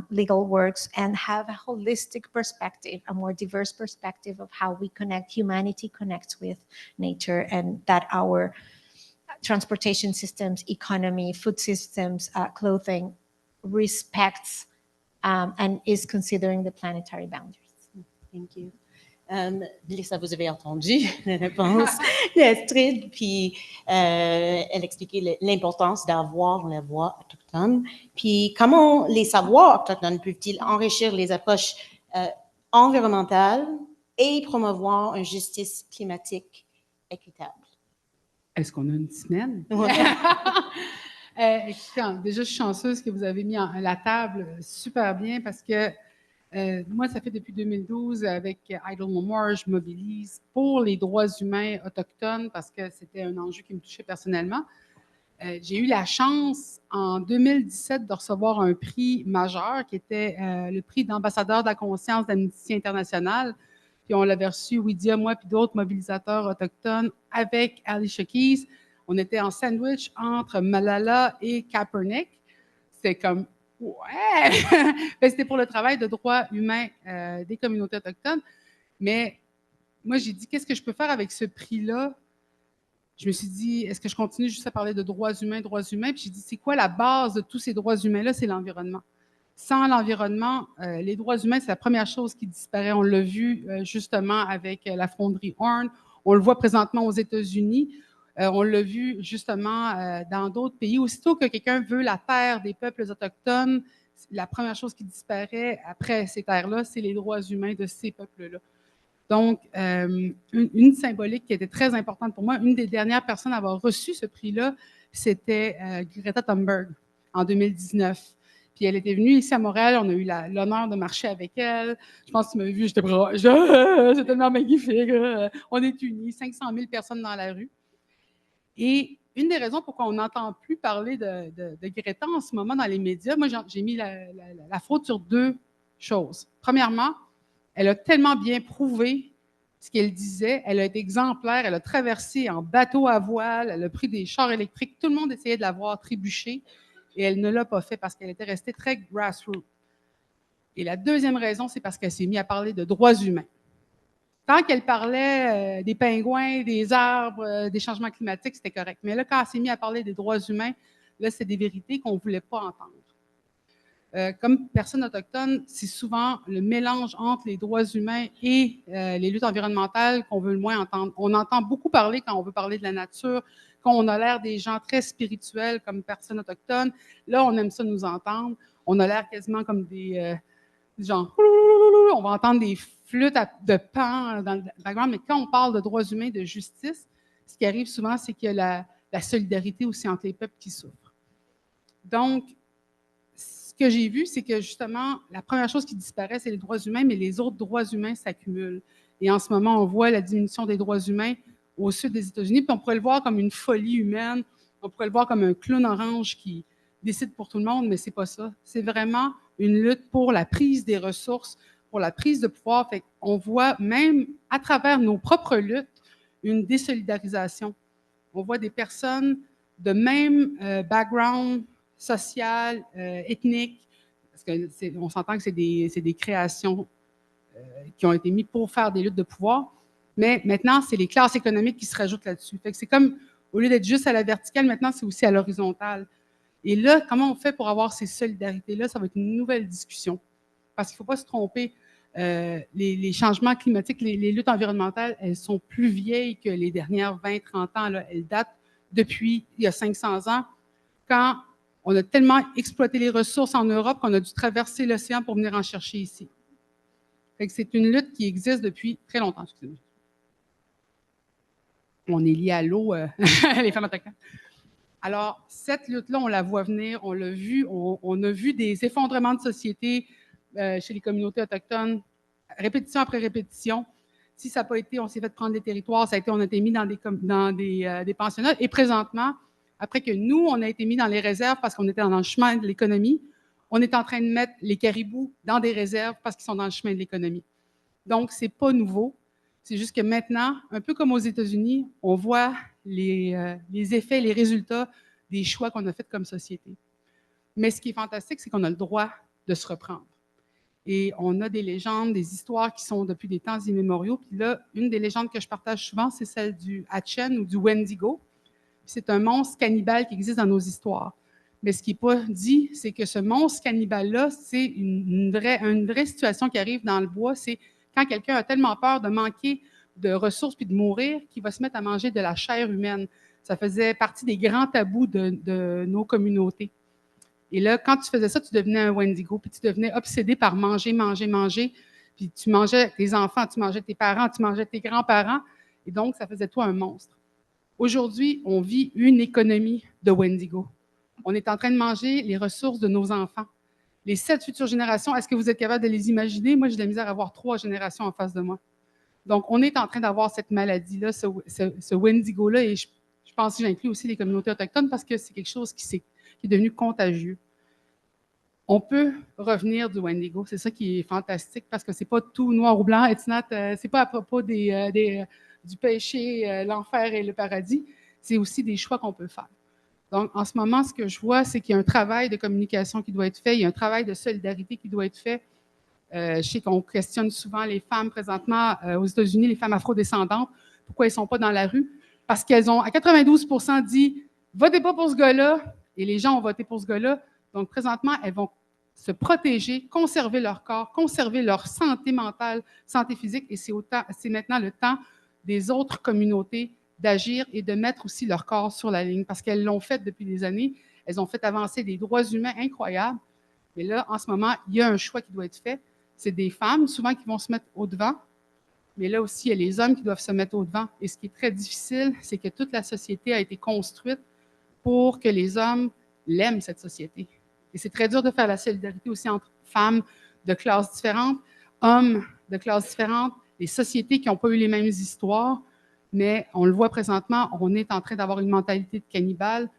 legal works, and have a holistic perspective, a more diverse perspective of how we connect, humanity connects with nature, and that our transportation systems, economy, food systems, clothing respects and is considering the planetary boundaries. Thank you. Lisa, vous avez entendu la réponse d'Astrid, puis elle expliquait l'importance d'avoir la voix autochtone, puis comment les savoirs autochtones peuvent-ils enrichir les approches environnementales et promouvoir une justice climatique équitable. Est-ce qu'on a une semaine? Ouais. Écoutez, déjà, je suis chanceuse que vous avez mis la table super bien, parce que moi, ça fait depuis 2012, avec Idle No More, je mobilise pour les droits humains autochtones, parce que c'était un enjeu qui me touchait personnellement. J'ai eu la chance, en 2017, de recevoir un prix majeur, qui était le prix d'ambassadeur de la conscience d'Amnesty International. Puis on l'avait reçu, Widia, moi, puis d'autres mobilisateurs autochtones, avec Alicia Keys. On était en sandwich entre Malala et Kaepernick. C'était comme, ouais! C'était pour le travail de droits humains des communautés autochtones. Mais moi, j'ai dit, qu'est-ce que je peux faire avec ce prix-là? Je me suis dit, est-ce que je continue juste à parler de droits humains? Puis j'ai dit, c'est quoi la base de tous ces droits humains-là? C'est l'environnement. Sans l'environnement, les droits humains, c'est la première chose qui disparaît. On l'a vu justement avec la fonderie Horn. On le voit présentement aux États-Unis. On l'a vu justement dans d'autres pays. Aussitôt que quelqu'un veut la terre des peuples autochtones, la première chose qui disparaît après ces terres-là, c'est les droits humains de ces peuples-là. Donc, une symbolique qui était très importante pour moi, une des dernières personnes à avoir reçu ce prix-là, c'était Greta Thunberg en 2019. Puis elle était venue ici à Montréal, on a eu l'honneur de marcher avec elle. Je pense que tu m'avais vu, j'étais c'est tellement magnifique. On est unis, 500 000 personnes dans la rue. Et une des raisons pourquoi on n'entend plus parler de Greta en ce moment dans les médias, moi j'ai mis la faute sur deux choses. Premièrement, elle a tellement bien prouvé ce qu'elle disait, elle a été exemplaire, elle a traversé en bateau à voile, elle a pris des chars électriques, tout le monde essayait de la voir trébucher. Et elle ne l'a pas fait parce qu'elle était restée très grassroots. Et la deuxième raison, c'est parce qu'elle s'est mise à parler de droits humains. Tant qu'elle parlait des pingouins, des arbres, des changements climatiques, c'était correct. Mais là, quand elle s'est mise à parler des droits humains, là, c'est des vérités qu'on ne voulait pas entendre. Comme personne autochtone, c'est souvent le mélange entre les droits humains et les luttes environnementales qu'on veut le moins entendre. On entend beaucoup parler quand on veut parler de la nature, quand on a l'air des gens très spirituels comme personnes autochtones. Là, on aime ça nous entendre. On a l'air quasiment comme des genre, on va entendre des flûtes de pan dans le background, mais quand on parle de droits humains, de justice, ce qui arrive souvent, c'est qu'il y a la solidarité aussi entre les peuples qui souffrent. Donc, ce que j'ai vu, c'est que justement, la première chose qui disparaît, c'est les droits humains, mais les autres droits humains s'accumulent. Et en ce moment, on voit la diminution des droits humains au sud des États-Unis, puis on pourrait le voir comme une folie humaine, on pourrait le voir comme un clown orange qui décide pour tout le monde, mais c'est pas ça. C'est vraiment une lutte pour la prise des ressources, pour la prise de pouvoir. Fait qu'on voit même à travers nos propres luttes une désolidarisation. On voit des personnes de même background social, ethnique, parce qu'on s'entend que c'est des créations qui ont été mises pour faire des luttes de pouvoir, mais maintenant, c'est les classes économiques qui se rajoutent là-dessus. Fait que c'est comme, au lieu d'être juste à la verticale, maintenant, c'est aussi à l'horizontale. Et là, comment on fait pour avoir ces solidarités-là? Ça va être une nouvelle discussion. Parce qu'il ne faut pas se tromper. Les changements climatiques, les luttes environnementales, elles sont plus vieilles que les dernières 20-30 ans. Là. Elles datent depuis il y a 500 ans, quand on a tellement exploité les ressources en Europe qu'on a dû traverser l'océan pour venir en chercher ici. Fait que c'est une lutte qui existe depuis très longtemps. Excusez-moi. On est lié à l'eau, les femmes autochtones. Alors, cette lutte-là, on la voit venir, on l'a vu, on a vu des effondrements de société chez les communautés autochtones, répétition après répétition. Si ça n'a pas été, on s'est fait prendre des territoires, ça a été, on a été mis dans des pensionnats. Et présentement, après que nous, on a été mis dans les réserves parce qu'on était dans le chemin de l'économie, on est en train de mettre les caribous dans des réserves parce qu'ils sont dans le chemin de l'économie. Donc, ce n'est pas nouveau. C'est juste que maintenant, un peu comme aux États-Unis, on voit les effets, les résultats des choix qu'on a faits comme société. Mais ce qui est fantastique, c'est qu'on a le droit de se reprendre. Et on a des légendes, des histoires qui sont depuis des temps immémoriaux. Puis là, une des légendes que je partage souvent, c'est celle du Hatchen ou du Wendigo. C'est un monstre cannibale qui existe dans nos histoires. Mais ce qui n'est pas dit, c'est que ce monstre cannibale-là, c'est une vraie situation qui arrive dans le bois. C'est quand quelqu'un a tellement peur de manquer de ressources puis de mourir qu'il va se mettre à manger de la chair humaine. Ça faisait partie des grands tabous de nos communautés. Et là, quand tu faisais ça, tu devenais un Wendigo, puis tu devenais obsédé par manger, puis tu mangeais tes enfants, tu mangeais tes parents, tu mangeais tes grands-parents, et donc ça faisait toi un monstre. Aujourd'hui, on vit une économie de Wendigo. On est en train de manger les ressources de nos enfants. Les 7 futures générations, est-ce que vous êtes capable de les imaginer? Moi, j'ai de la misère à avoir 3 générations en face de moi. Donc, on est en train d'avoir cette maladie-là, ce Wendigo-là, et je pense que j'inclus aussi les communautés autochtones parce que c'est quelque chose qui est devenu contagieux. On peut revenir du Wendigo, c'est ça qui est fantastique parce que c'est pas tout noir ou blanc, c'est pas à propos du péché, l'enfer et le paradis, c'est aussi des choix qu'on peut faire. Donc, en ce moment, ce que je vois, c'est qu'il y a un travail de communication qui doit être fait, il y a un travail de solidarité qui doit être fait. Je sais qu'on questionne souvent les femmes présentement aux États-Unis, les femmes afrodescendantes, pourquoi elles ne sont pas dans la rue? Parce qu'elles ont, à 92% dit « Votez pas pour ce gars-là », et les gens ont voté pour ce gars-là. Donc, présentement, elles vont se protéger, conserver leur corps, conserver leur santé mentale, santé physique, et c'est maintenant le temps des autres communautés d'agir et de mettre aussi leur corps sur la ligne, parce qu'elles l'ont fait depuis des années. Elles ont fait avancer des droits humains incroyables. Mais là, en ce moment, il y a un choix qui doit être fait. C'est des femmes, souvent, qui vont se mettre au-devant. Mais là aussi, il y a les hommes qui doivent se mettre au-devant. Et ce qui est très difficile, c'est que toute la société a été construite pour que les hommes l'aiment, cette société. Et c'est très dur de faire la solidarité aussi entre femmes de classes différentes, hommes de classes différentes, les sociétés qui n'ont pas eu les mêmes histoires. Mais on le voit présentement, on est en train d'avoir une mentalité de cannibale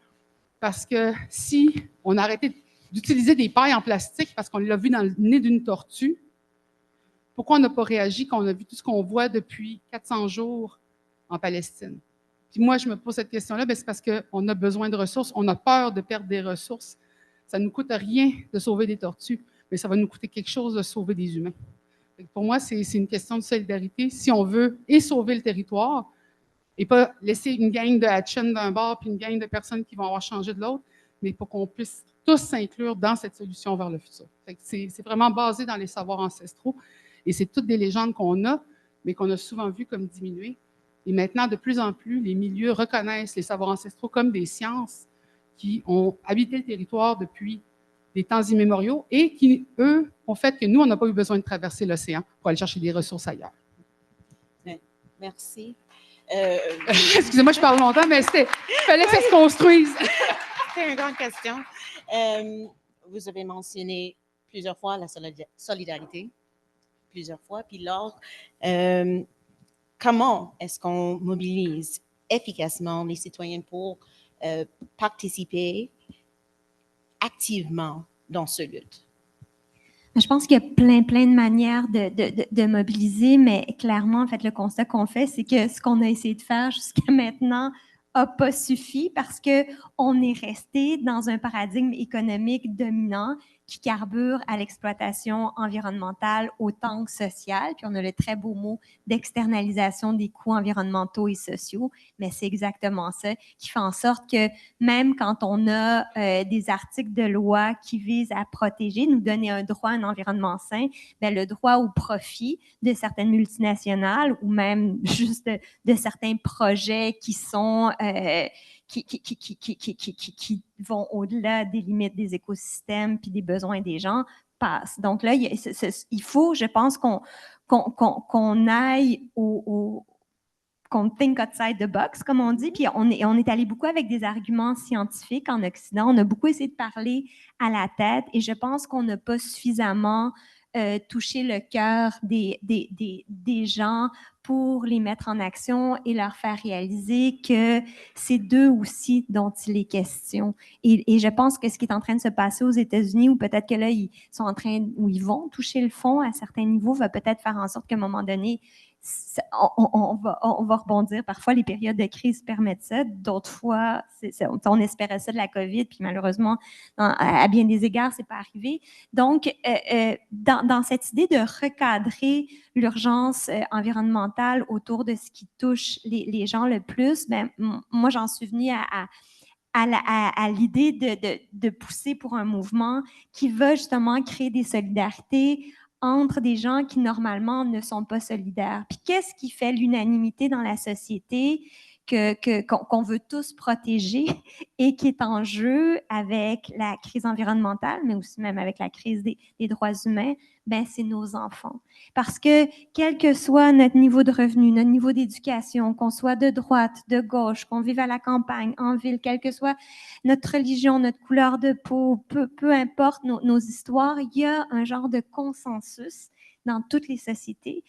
parce que si on arrêtait d'utiliser des pailles en plastique parce qu'on l'a vu dans le nez d'une tortue, pourquoi on n'a pas réagi quand on a vu tout ce qu'on voit depuis 400 jours en Palestine? Puis moi, je me pose cette question-là, c'est parce qu'on a besoin de ressources, on a peur de perdre des ressources. Ça ne nous coûte rien de sauver des tortues, mais ça va nous coûter quelque chose de sauver des humains. Pour moi, c'est une question de solidarité. Si on veut et sauver le territoire, et pas laisser une gang de Hatchen d'un bord puis une gang de personnes qui vont avoir changé de l'autre, mais pour qu'on puisse tous s'inclure dans cette solution vers le futur. C'est vraiment basé dans les savoirs ancestraux et c'est toutes des légendes qu'on a, mais qu'on a souvent vues comme diminuer. Et maintenant, de plus en plus, les milieux reconnaissent les savoirs ancestraux comme des sciences qui ont habité le territoire depuis des temps immémoriaux et qui, eux, ont fait que nous, on n'a pas eu besoin de traverser l'océan pour aller chercher des ressources ailleurs. Merci. Excusez-moi, je parle longtemps, mais il fallait que ça se construise. C'est une grande question. Vous avez mentionné plusieurs fois la solidarité, plusieurs fois. Puis Laure, comment est-ce qu'on mobilise efficacement les citoyens pour participer activement dans ce lutte? Je pense qu'il y a plein de manières de mobiliser, mais clairement, en fait, le constat qu'on fait, c'est que ce qu'on a essayé de faire jusqu'à maintenant n'a pas suffi parce qu'on est resté dans un paradigme économique dominant qui carbure à l'exploitation environnementale autant que sociale. Puis on a le très beau mot d'externalisation des coûts environnementaux et sociaux, mais c'est exactement ça qui fait en sorte que même quand on a des articles de loi qui visent à protéger, nous donner un droit à un environnement sain, bien, le droit au profit de certaines multinationales ou même juste de certains projets qui sont qui vont au-delà des limites des écosystèmes puis des besoins des gens passent. Donc là, il faut, je pense, qu'on aille qu'on think outside the box, comme on dit, puis on est allé beaucoup avec des arguments scientifiques en Occident. On a beaucoup essayé de parler à la tête et je pense qu'on n'a pas suffisamment touché le cœur des gens pour les mettre en action et leur faire réaliser que c'est d'eux aussi dont il est question. Et je pense que ce qui est en train de se passer aux États-Unis, ou peut-être que là, ils vont toucher le fond à certains niveaux, va peut-être faire en sorte qu'à un moment donné, on va rebondir. Parfois, les périodes de crise permettent ça. D'autres fois, on espérait ça de la COVID, puis malheureusement, à bien des égards, c'est pas arrivé. Donc, dans cette idée de recadrer l'urgence environnementale autour de ce qui touche les gens le plus, ben, moi, j'en suis venue à l'idée de pousser pour un mouvement qui va justement créer des solidarités entre des gens qui, normalement, ne sont pas solidaires. Puis qu'est-ce qui fait l'unanimité dans la société qu'on veut tous protéger et qui est en jeu avec la crise environnementale, mais aussi même avec la crise des droits humains? Ben, c'est nos enfants. Parce que quel que soit notre niveau de revenu, notre niveau d'éducation, qu'on soit de droite, de gauche, qu'on vive à la campagne, en ville, quelle que soit notre religion, notre couleur de peau, peu importe nos histoires, il y a un genre de consensus dans toutes les sociétés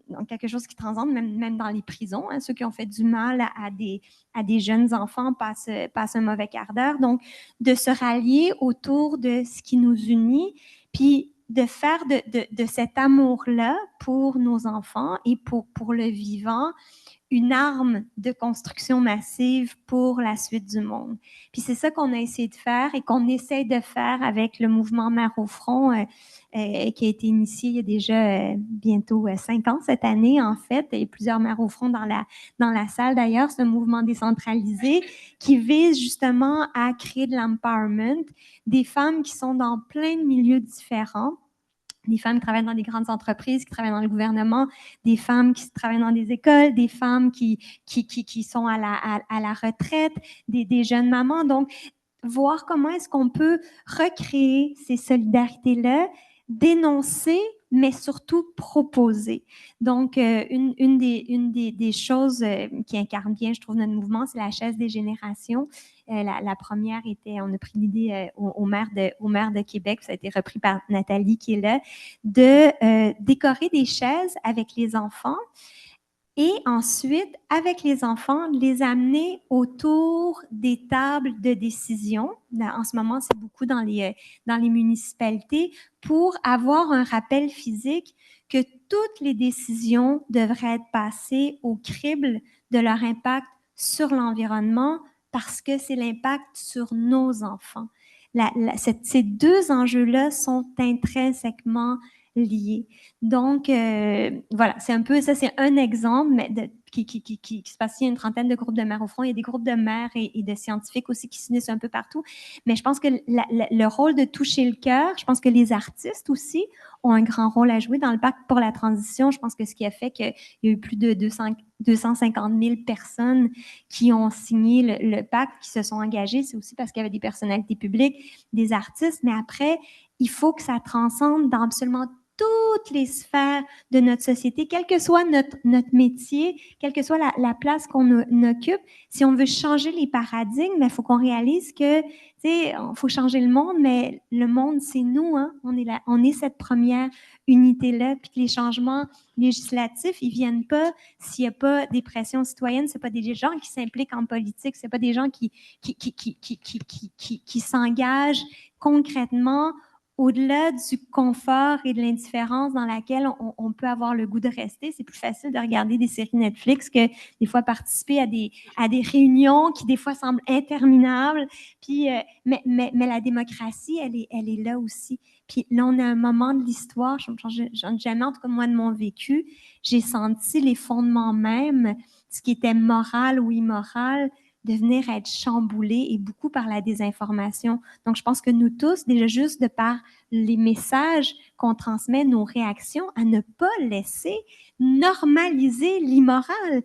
donc quelque chose qui transcende même dans les prisons. Hein, ceux qui ont fait du mal à des jeunes enfants passent un mauvais quart d'heure. Donc, de se rallier autour de ce qui nous unit, puis de faire de cet amour-là pour nos enfants et pour le vivant une arme de construction massive pour la suite du monde. Puis c'est ça qu'on a essayé de faire et qu'on essaie de faire avec le mouvement Mères au front qui a été initié il y a déjà bientôt 5 ans cette année, en fait. Il y a plusieurs Mères au front dans la salle d'ailleurs, ce mouvement décentralisé qui vise justement à créer de l'empowerment des femmes qui sont dans plein de milieux différents. Des femmes qui travaillent dans des grandes entreprises, qui travaillent dans le gouvernement, des femmes qui travaillent dans des écoles, des femmes qui sont à la retraite, des jeunes mamans. Donc, voir comment est-ce qu'on peut recréer ces solidarités-là, dénoncer, mais surtout proposer. Donc, une des choses qui incarne bien, je trouve, notre mouvement, c'est la chaise des générations. La première était, on a pris l'idée au maire de Québec, ça a été repris par Nathalie qui est là, de décorer des chaises avec les enfants et ensuite, avec les enfants, les amener autour des tables de décision. En ce moment, c'est beaucoup dans les municipalités pour avoir un rappel physique que toutes les décisions devraient être passées au crible de leur impact sur l'environnement parce que c'est l'impact sur nos enfants. ces deux enjeux-là sont intrinsèquement liés. Donc, voilà, c'est un peu, ça c'est un exemple qui se passe. Il y a une trentaine de groupes de mères au front. Il y a des groupes de mères et de scientifiques aussi qui s'unissent un peu partout. Mais je pense que le rôle de toucher le cœur, je pense que les artistes aussi ont un grand rôle à jouer dans le pacte pour la transition. Je pense que ce qui a fait qu'il y a eu plus de 250 000 personnes qui ont signé le pacte, qui se sont engagées, c'est aussi parce qu'il y avait des personnalités publiques, des artistes. Mais après, il faut que ça transcende dans absolument toutes les sphères de notre société, quel que soit notre métier, quelle que soit la place qu'on occupe. Si on veut changer les paradigmes, il faut qu'on réalise que, tu sais, il faut changer le monde, mais le monde, c'est nous, hein? On est cette première unité-là, puis que les changements législatifs, ils viennent pas s'il n'y a pas des pressions citoyennes, c'est pas des gens qui s'impliquent en politique, c'est pas des gens qui s'engagent concrètement au-delà du confort et de l'indifférence dans laquelle on peut avoir le goût de rester. C'est plus facile de regarder des séries Netflix que des fois participer à des réunions qui des fois semblent interminables. Puis, mais la démocratie, elle est là aussi. Puis là, on a un moment de l'histoire, j'en ai jamais, en tout cas moi de mon vécu, j'ai senti les fondements même, ce qui était moral ou immoral, devenir être chamboulé et beaucoup par la désinformation. Donc, je pense que nous tous, déjà juste de par les messages qu'on transmet, nos réactions, à ne pas laisser normaliser l'immoral.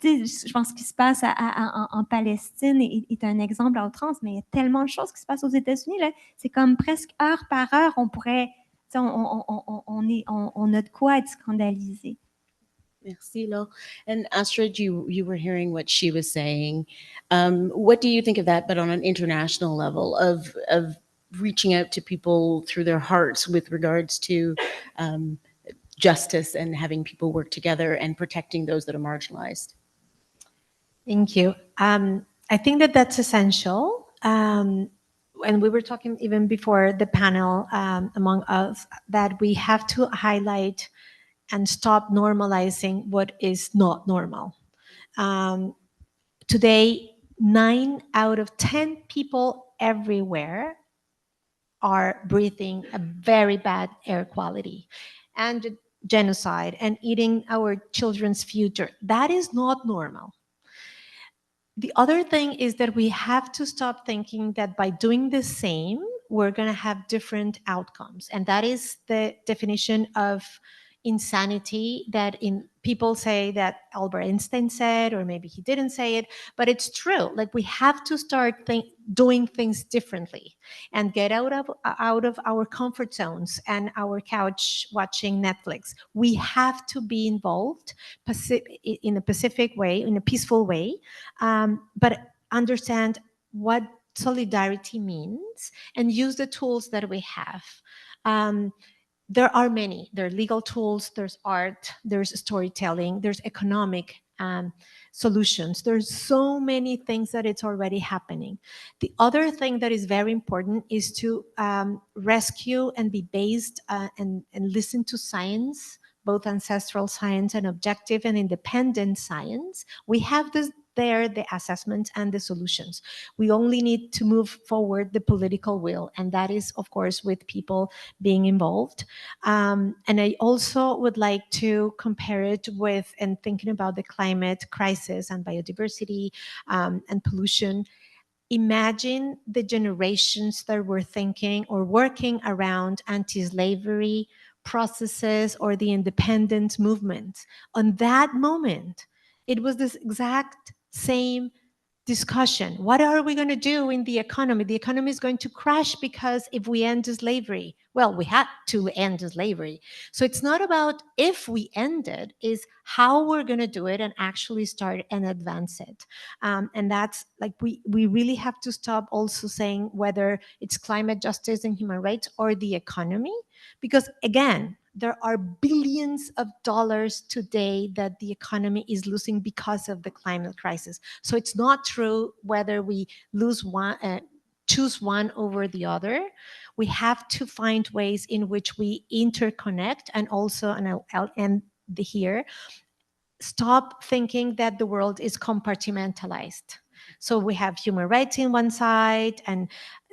Je pense qu'il se passe en Palestine est un exemple à outrance, mais il y a tellement de choses qui se passent aux États-Unis. Là. C'est comme presque heure par heure, on pourrait, on a de quoi être scandalisé. Merci, Laure. And Astrid, you were hearing what she was saying. What do you think of that, but on an international level, of reaching out to people through their hearts with regards to justice and having people work together and protecting those that are marginalized? Thank you. I think that that's essential. And we were talking even before the panel among us that we have to highlight and stop normalizing what is not normal. Today, 9 out of 10 people everywhere are breathing a very bad air quality and genocide and eating our children's future. That is not normal. The other thing is that we have to stop thinking that by doing the same, we're going to have different outcomes. And that is the definition of insanity that people say that Albert Einstein said, or maybe he didn't say it, but it's true. Like, we have to start doing things differently and get out of our comfort zones and our couch watching Netflix. We have to be involved in a pacific way, in a peaceful way, but understand what solidarity means and use the tools that we have. There are many. There are legal tools, there's art, there's storytelling, there's economic solutions. There's so many things that it's already happening. The other thing that is very important is to rescue and be based and listen to science, both ancestral science and objective and independent science. We have the assessments and the solutions. We only need to move forward the political will, and that is, of course, with people being involved. And I also would like to compare it with, and thinking about the climate crisis and biodiversity and pollution. Imagine the generations that were thinking or working around anti-slavery processes or the independence movement. On that moment, it was this exact same discussion. What are we going to do in the economy? The economy is going to crash because if we end slavery, well, we had to end slavery. So it's not about if we end it, is how we're going to do it and actually start and advance it. And that's like, we really have to stop also saying whether it's climate justice and human rights or the economy, because again, there are billions of dollars today that the economy is losing because of the climate crisis. So it's not true whether we choose one over the other. We have to find ways in which we interconnect, and also, and I'll end here, stop thinking that the world is compartmentalized. So we have human rights in one side and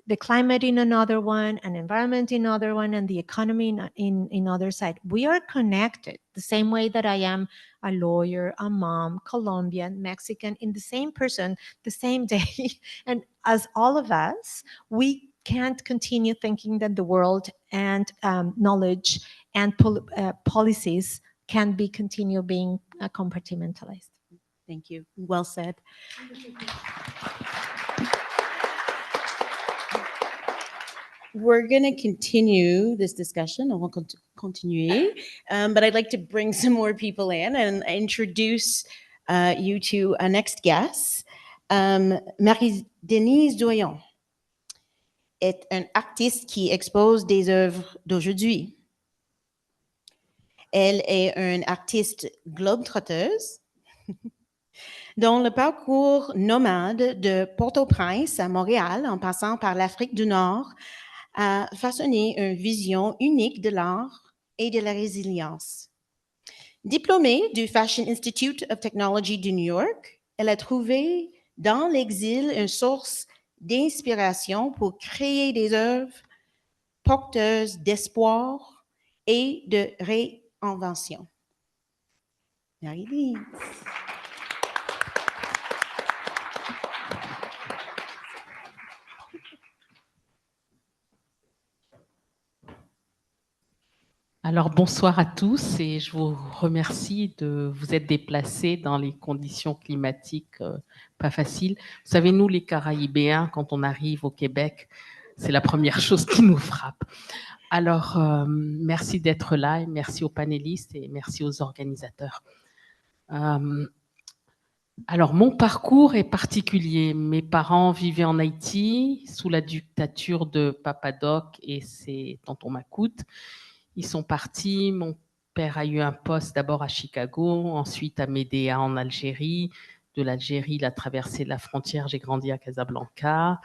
the climate in another one, an environment in another one, and the economy in other side. We are connected the same way that I am a lawyer, a mom, Colombian, Mexican, in the same person, the same day. And as all of us, we can't continue thinking that the world and knowledge and policies can be continue being compartmentalized. Thank you. Well said. We're going to continue this discussion. On va continuer. But I'd like to bring some more people in and introduce you to our next guest. Marie-Denise Doyon est une artiste qui expose des œuvres d'aujourd'hui. Elle est une artiste globe-trotteuse dont le parcours nomade de Port-au-Prince à Montréal, en passant par l'Afrique du Nord, a façonné une vision unique de l'art et de la résilience. Diplômée du Fashion Institute of Technology de New York, elle a trouvé dans l'exil une source d'inspiration pour créer des œuvres porteuses d'espoir et de réinvention. Marie-Denise. Alors, bonsoir à tous et je vous remercie de vous être déplacés dans les conditions climatiques pas faciles. Vous savez, nous, les Caraïbéens, quand on arrive au Québec, c'est la première chose qui nous frappe. Alors, merci d'être là et merci aux panélistes et merci aux organisateurs. Alors, mon parcours est particulier. Mes parents vivaient en Haïti sous la dictature de Papa Doc et ses tontons Macoute. Ils sont partis. Mon père a eu un poste d'abord à Chicago, ensuite à Médéa en Algérie. De l'Algérie, il a traversé la frontière. J'ai grandi à Casablanca.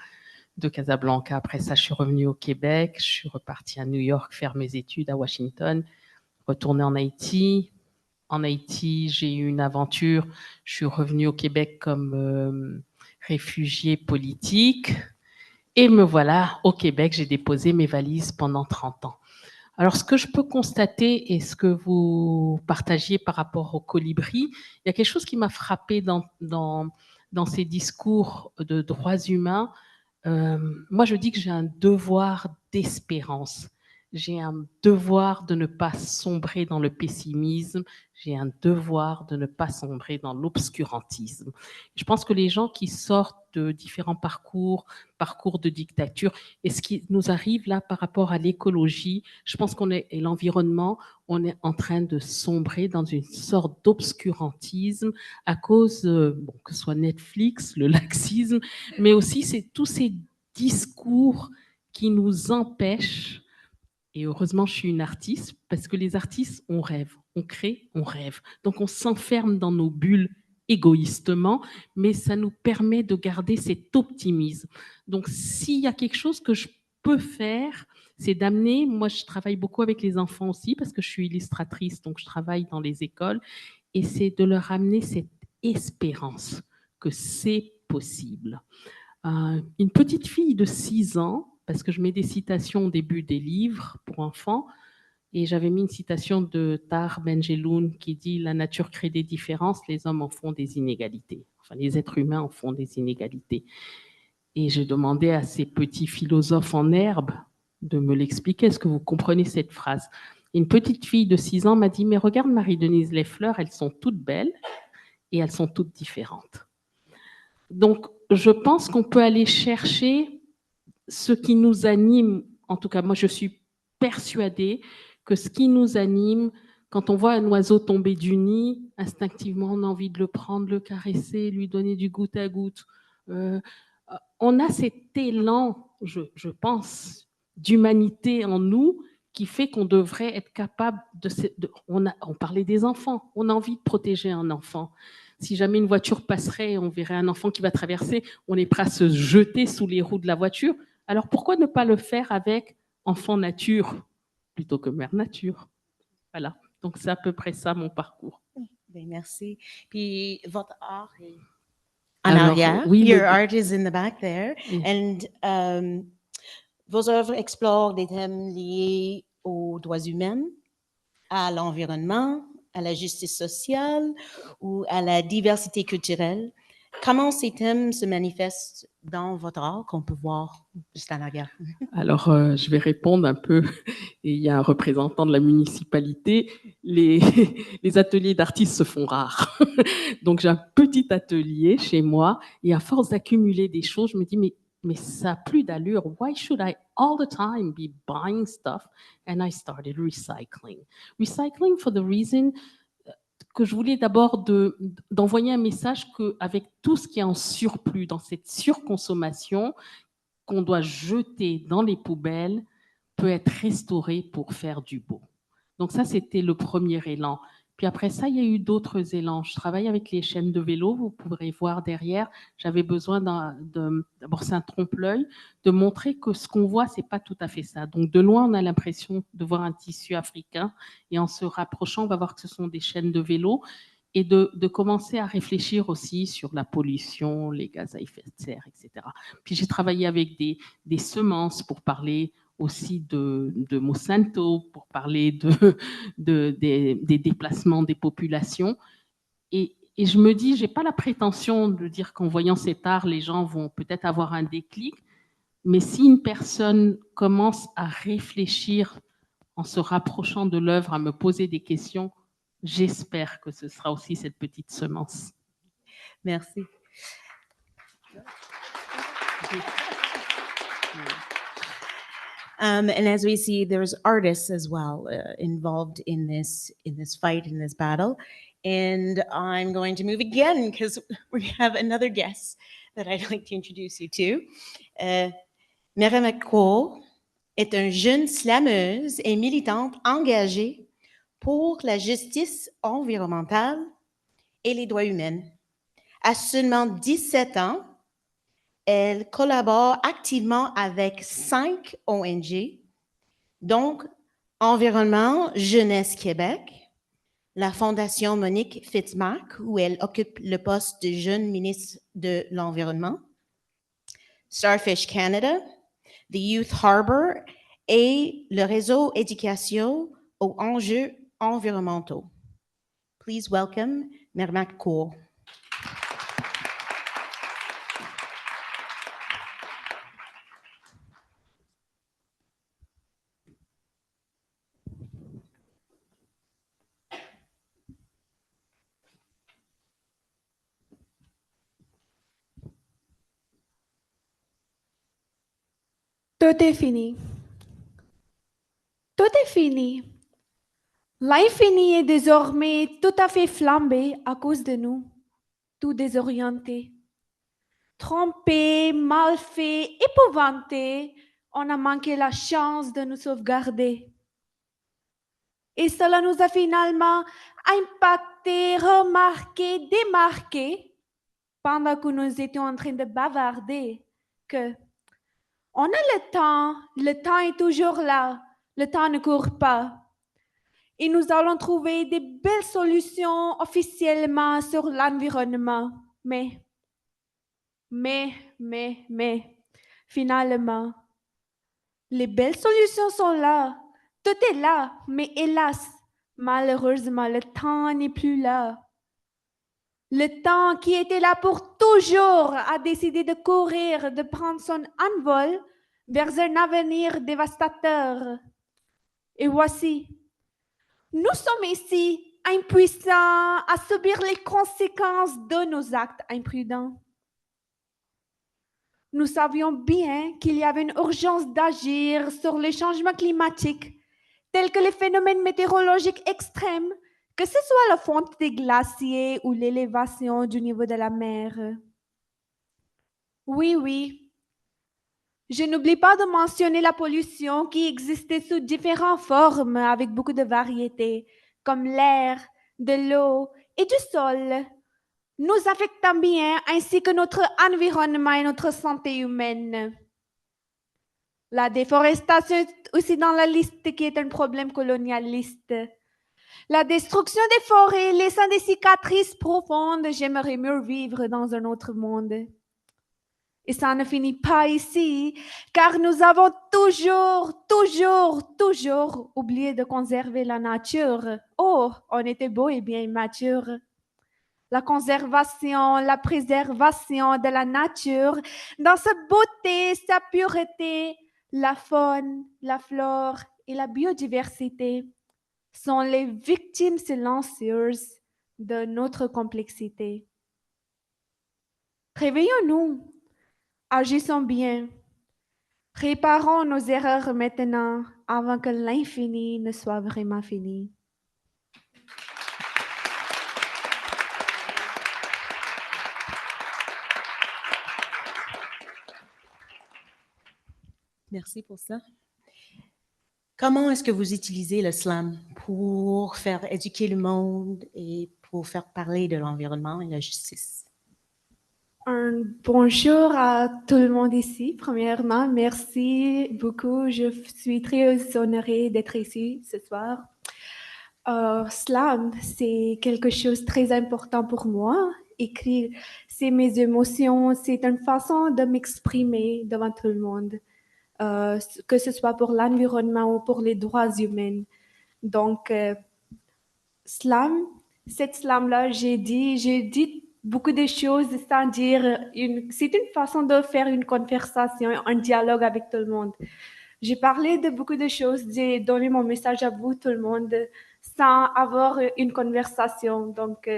De Casablanca, après ça, je suis revenue au Québec. Je suis repartie à New York faire mes études à Washington. Retournée en Haïti. En Haïti, j'ai eu une aventure. Je suis revenue au Québec comme réfugiée politique. Et me voilà au Québec. J'ai déposé mes valises pendant 30 ans. Alors, ce que je peux constater et ce que vous partagiez par rapport au colibri, il y a quelque chose qui m'a frappé dans ces discours de droits humains. Moi, je dis que j'ai un devoir d'espérance. J'ai un devoir de ne pas sombrer dans le pessimisme. J'ai un devoir de ne pas sombrer dans l'obscurantisme. Je pense que les gens qui sortent de différents parcours de dictature, et ce qui nous arrive là par rapport à l'écologie, je pense et l'environnement, on est en train de sombrer dans une sorte d'obscurantisme à cause, que ce soit Netflix, le laxisme, mais aussi c'est tous ces discours qui nous empêchent. Et heureusement, je suis une artiste, parce que les artistes, on rêve, on crée, on rêve. Donc, on s'enferme dans nos bulles égoïstement, mais ça nous permet de garder cet optimisme. Donc, s'il y a quelque chose que je peux faire, c'est d'amener, moi, je travaille beaucoup avec les enfants aussi, parce que je suis illustratrice, donc je travaille dans les écoles, et c'est de leur amener cette espérance que c'est possible. Une petite fille de 6 ans, parce que je mets des citations au début des livres pour enfants, et j'avais mis une citation de Tahar Benjeloun qui dit « La nature crée des différences, les hommes en font des inégalités. » Enfin, les êtres humains en font des inégalités. Et j'ai demandé à ces petits philosophes en herbe de me l'expliquer. Est-ce que vous comprenez cette phrase? Une petite fille de 6 ans m'a dit « Mais regarde Marie-Denise, les fleurs, elles sont toutes belles et elles sont toutes différentes. » Donc, je pense qu'on peut aller chercher ce qui nous anime. En tout cas, moi, je suis persuadée que ce qui nous anime, quand on voit un oiseau tomber du nid, instinctivement, on a envie de le prendre, le caresser, lui donner du goutte à goutte. On a cet élan, je pense, d'humanité en nous qui fait qu'on devrait être capable on parlait des enfants, on a envie de protéger un enfant. Si jamais une voiture passerait, on verrait un enfant qui va traverser, on est prêt à se jeter sous les roues de la voiture. Alors pourquoi ne pas le faire avec enfant nature plutôt que mère nature? Voilà, donc c'est à peu près ça mon parcours. Bien, merci. Puis votre art est en arrière. Oui, Your art is in the back there. Oui. And Vos œuvres explorent des thèmes liés aux droits humains, à l'environnement, à la justice sociale ou à la diversité culturelle. Comment ces thèmes se manifestent dans votre art qu'on peut voir juste en arrière? Alors, je vais répondre un peu, et il y a un représentant de la municipalité. Les, les ateliers d'artistes se font rares. Donc, j'ai un petit atelier chez moi, et à force d'accumuler des choses, je me dis, mais ça n'a plus d'allure. Why should I all the time be buying stuff? And I started recycling. Recycling for the reason que je voulais d'abord d'envoyer un message qu'avec tout ce qui est en surplus, dans cette surconsommation, qu'on doit jeter dans les poubelles, peut être restauré pour faire du beau. Donc ça, c'était le premier élan. Puis après ça, il y a eu d'autres élans. Je travaille avec les chaînes de vélo, vous pourrez voir derrière. J'avais besoin d'abord c'est un trompe-l'œil, de montrer que ce qu'on voit, c'est pas tout à fait ça. Donc de loin, on a l'impression de voir un tissu africain, et en se rapprochant, on va voir que ce sont des chaînes de vélo, et de commencer à réfléchir aussi sur la pollution, les gaz à effet de serre, etc. Puis j'ai travaillé avec des semences pour parler aussi de Monsanto, pour parler des déplacements des populations. Et je me dis, je n'ai pas la prétention de dire qu'en voyant cet art, les gens vont peut-être avoir un déclic, mais si une personne commence à réfléchir en se rapprochant de l'œuvre, à me poser des questions, j'espère que ce sera aussi cette petite semence. Merci. And as we see, there's artists as well involved in this fight, in this battle. And I'm going to move again because we have another guest that I'd like to introduce you to. Mary McCall est une jeune slameuse et militante engagée pour la justice environnementale et les droits humains. À seulement 17 ans, elle collabore activement avec 5 ONG, donc Environnement Jeunesse Québec, la Fondation Monique Fitzmack, où elle occupe le poste de jeune ministre de l'Environnement, Starfish Canada, The Youth Harbor et le réseau éducation aux enjeux environnementaux. Please welcome Mermac Cool. Tout est fini. Tout est fini. L'infini est désormais tout à fait flambé à cause de nous, tout désorienté. Trompés, mal faits, épouvantés, on a manqué la chance de nous sauvegarder. Et cela nous a finalement impactés, remarqués, démarqués, pendant que nous étions en train de bavarder, que on a le temps est toujours là, le temps ne court pas. Et nous allons trouver des belles solutions officiellement sur l'environnement. Mais, finalement, les belles solutions sont là. Tout est là, mais hélas, malheureusement, le temps n'est plus là. Le temps qui était là pour toujours a décidé de courir, de prendre son envol vers un avenir dévastateur. Et voici, nous sommes ici impuissants à subir les conséquences de nos actes imprudents. Nous savions bien qu'il y avait une urgence d'agir sur les changements climatiques, tels que les phénomènes météorologiques extrêmes, que ce soit la fonte des glaciers ou l'élévation du niveau de la mer. Oui, je n'oublie pas de mentionner la pollution qui existait sous différentes formes avec beaucoup de variétés, comme l'air, de l'eau et du sol, nous affectant bien ainsi que notre environnement et notre santé humaine. La déforestation est aussi dans la liste qui est un problème colonialiste. La destruction des forêts laissant des cicatrices profondes, j'aimerais mieux vivre dans un autre monde. Et ça ne finit pas ici, car nous avons toujours oublié de conserver la nature. Oh, on était beau et bien mature. La conservation, la préservation de la nature, dans sa beauté, sa pureté, la faune, la flore et la biodiversité sont les victimes silencieuses de notre complexité. Réveillons-nous, agissons bien, réparons nos erreurs maintenant avant que l'infini ne soit vraiment fini. Merci pour ça. Comment est-ce que vous utilisez le slam pour faire éduquer le monde et pour faire parler de l'environnement et de la justice? Un bonjour à tout le monde ici. Premièrement, merci beaucoup. Je suis très honorée d'être ici ce soir. Slam, c'est quelque chose de très important pour moi. Écrire, c'est mes émotions, c'est une façon de m'exprimer devant tout le monde, que ce soit pour l'environnement ou pour les droits humains. Donc, slam, cette slam-là, j'ai dit beaucoup de choses sans dire. C'est une façon de faire une conversation, un dialogue avec tout le monde. J'ai parlé de beaucoup de choses, j'ai donné mon message à vous, tout le monde, sans avoir une conversation. Donc,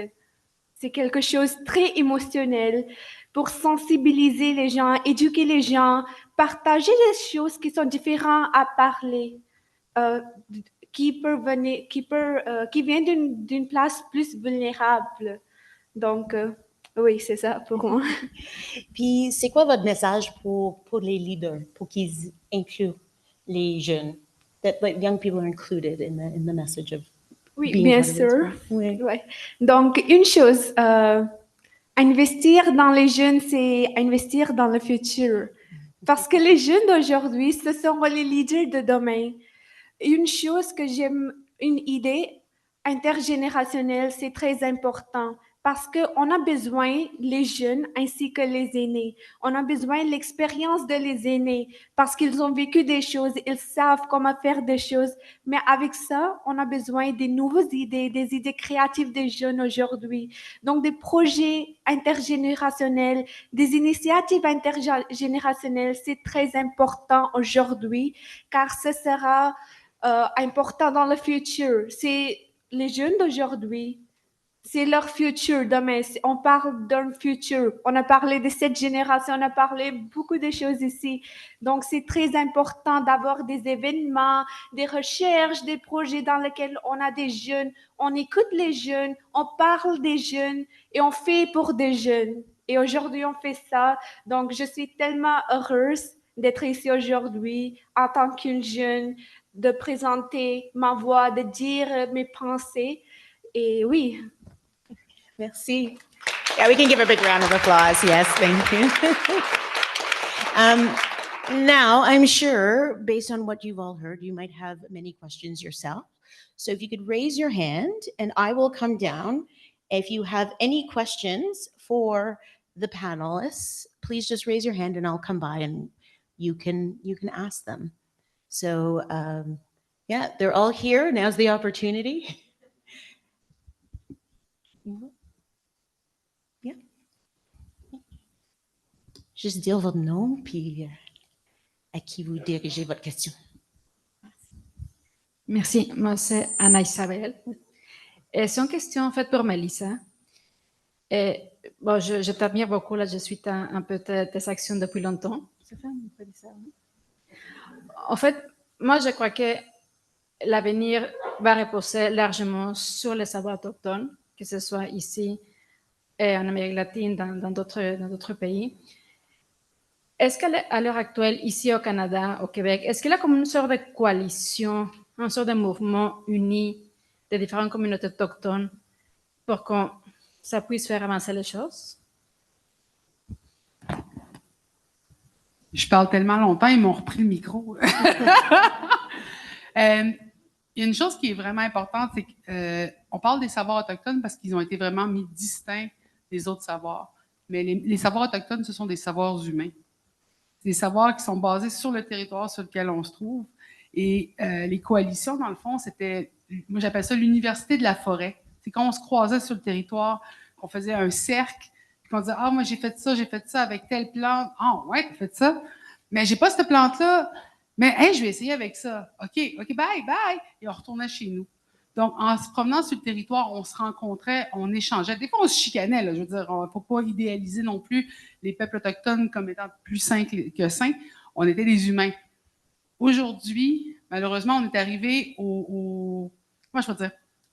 c'est quelque chose de très émotionnel pour sensibiliser les gens, éduquer les gens, partager les choses qui sont différentes à parler, qui viennent d'une place plus vulnérable. Donc, oui, c'est ça pour moi. Puis, c'est quoi votre message pour les leaders, pour qu'ils incluent les jeunes? That like, young people are included in the message of Oui, being bien part of it. sûr. Oui. Ouais. Donc, une chose, investir dans les jeunes, c'est investir dans le futur. Parce que les jeunes d'aujourd'hui, ce seront les leaders de demain. Une chose que j'aime, une idée intergénérationnelle, c'est très important parce qu'on a besoin, les jeunes ainsi que les aînés, on a besoin de l'expérience de les aînés parce qu'ils ont vécu des choses, ils savent comment faire des choses. Mais avec ça, on a besoin des nouvelles idées, des idées créatives des jeunes aujourd'hui. Donc, des projets intergénérationnels, des initiatives intergénérationnelles, c'est très important aujourd'hui car ce sera important dans le futur. C'est les jeunes d'aujourd'hui, c'est leur futur demain. On parle d'un futur. On a parlé de cette génération, on a parlé beaucoup de choses ici. Donc, c'est très important d'avoir des événements, des recherches, des projets dans lesquels on a des jeunes, on écoute les jeunes, on parle des jeunes et on fait pour des jeunes. Et aujourd'hui, on fait ça. Donc, je suis tellement heureuse d'être ici aujourd'hui en tant qu'une jeune, de présenter ma voix, de dire mes pensées. Et oui. Merci. Yeah, we can give a big round of applause. Yes, thank you. Now, I'm sure, based on what you've all heard, you might have many questions yourself. So if you could raise your hand, and I will come down. If you have any questions for the panelists, please just raise your hand, and I'll come by, and you can ask them. So, yeah, they're all here. Now's the opportunity. Yeah. Juste dire votre nom, puis à qui vous dirigez votre question. Merci. Moi, c'est Anna Isabelle. Et c'est une question en fait pour Melissa. Et bon, je t'admire beaucoup. Là, je suis un peu tes actions depuis longtemps. En fait, moi, je crois que l'avenir va reposer largement sur les savoirs autochtones, que ce soit ici et en Amérique latine, dans d'autres pays. Est-ce qu'à l'heure actuelle, ici au Canada, au Québec, est-ce qu'il y a comme une sorte de coalition, une sorte de mouvement uni des différentes communautés autochtones pour que ça puisse faire avancer les choses? Je parle tellement longtemps, ils m'ont repris le micro. Il y a une chose qui est vraiment importante, c'est qu'on parle des savoirs autochtones parce qu'ils ont été vraiment mis distincts des autres savoirs. Mais les savoirs autochtones, ce sont des savoirs humains. Des savoirs qui sont basés sur le territoire sur lequel on se trouve. Et les coalitions, dans le fond, c'était, moi j'appelle ça l'université de la forêt. C'est quand on se croisait sur le territoire, qu'on faisait un cercle, puis qu'on disait « Ah, moi j'ai fait ça avec telle plante. Ah, ouais, t'as fait ça. Mais j'ai pas cette plante-là. Mais hey, je vais essayer avec ça. OK, bye, bye. » Et on retournait chez nous. Donc, en se promenant sur le territoire, on se rencontrait, on échangeait. Des fois, on se chicanait, là, je veux dire, il ne faut pas idéaliser non plus les peuples autochtones comme étant plus sains que sains. On était des humains. Aujourd'hui, malheureusement, on est arrivé au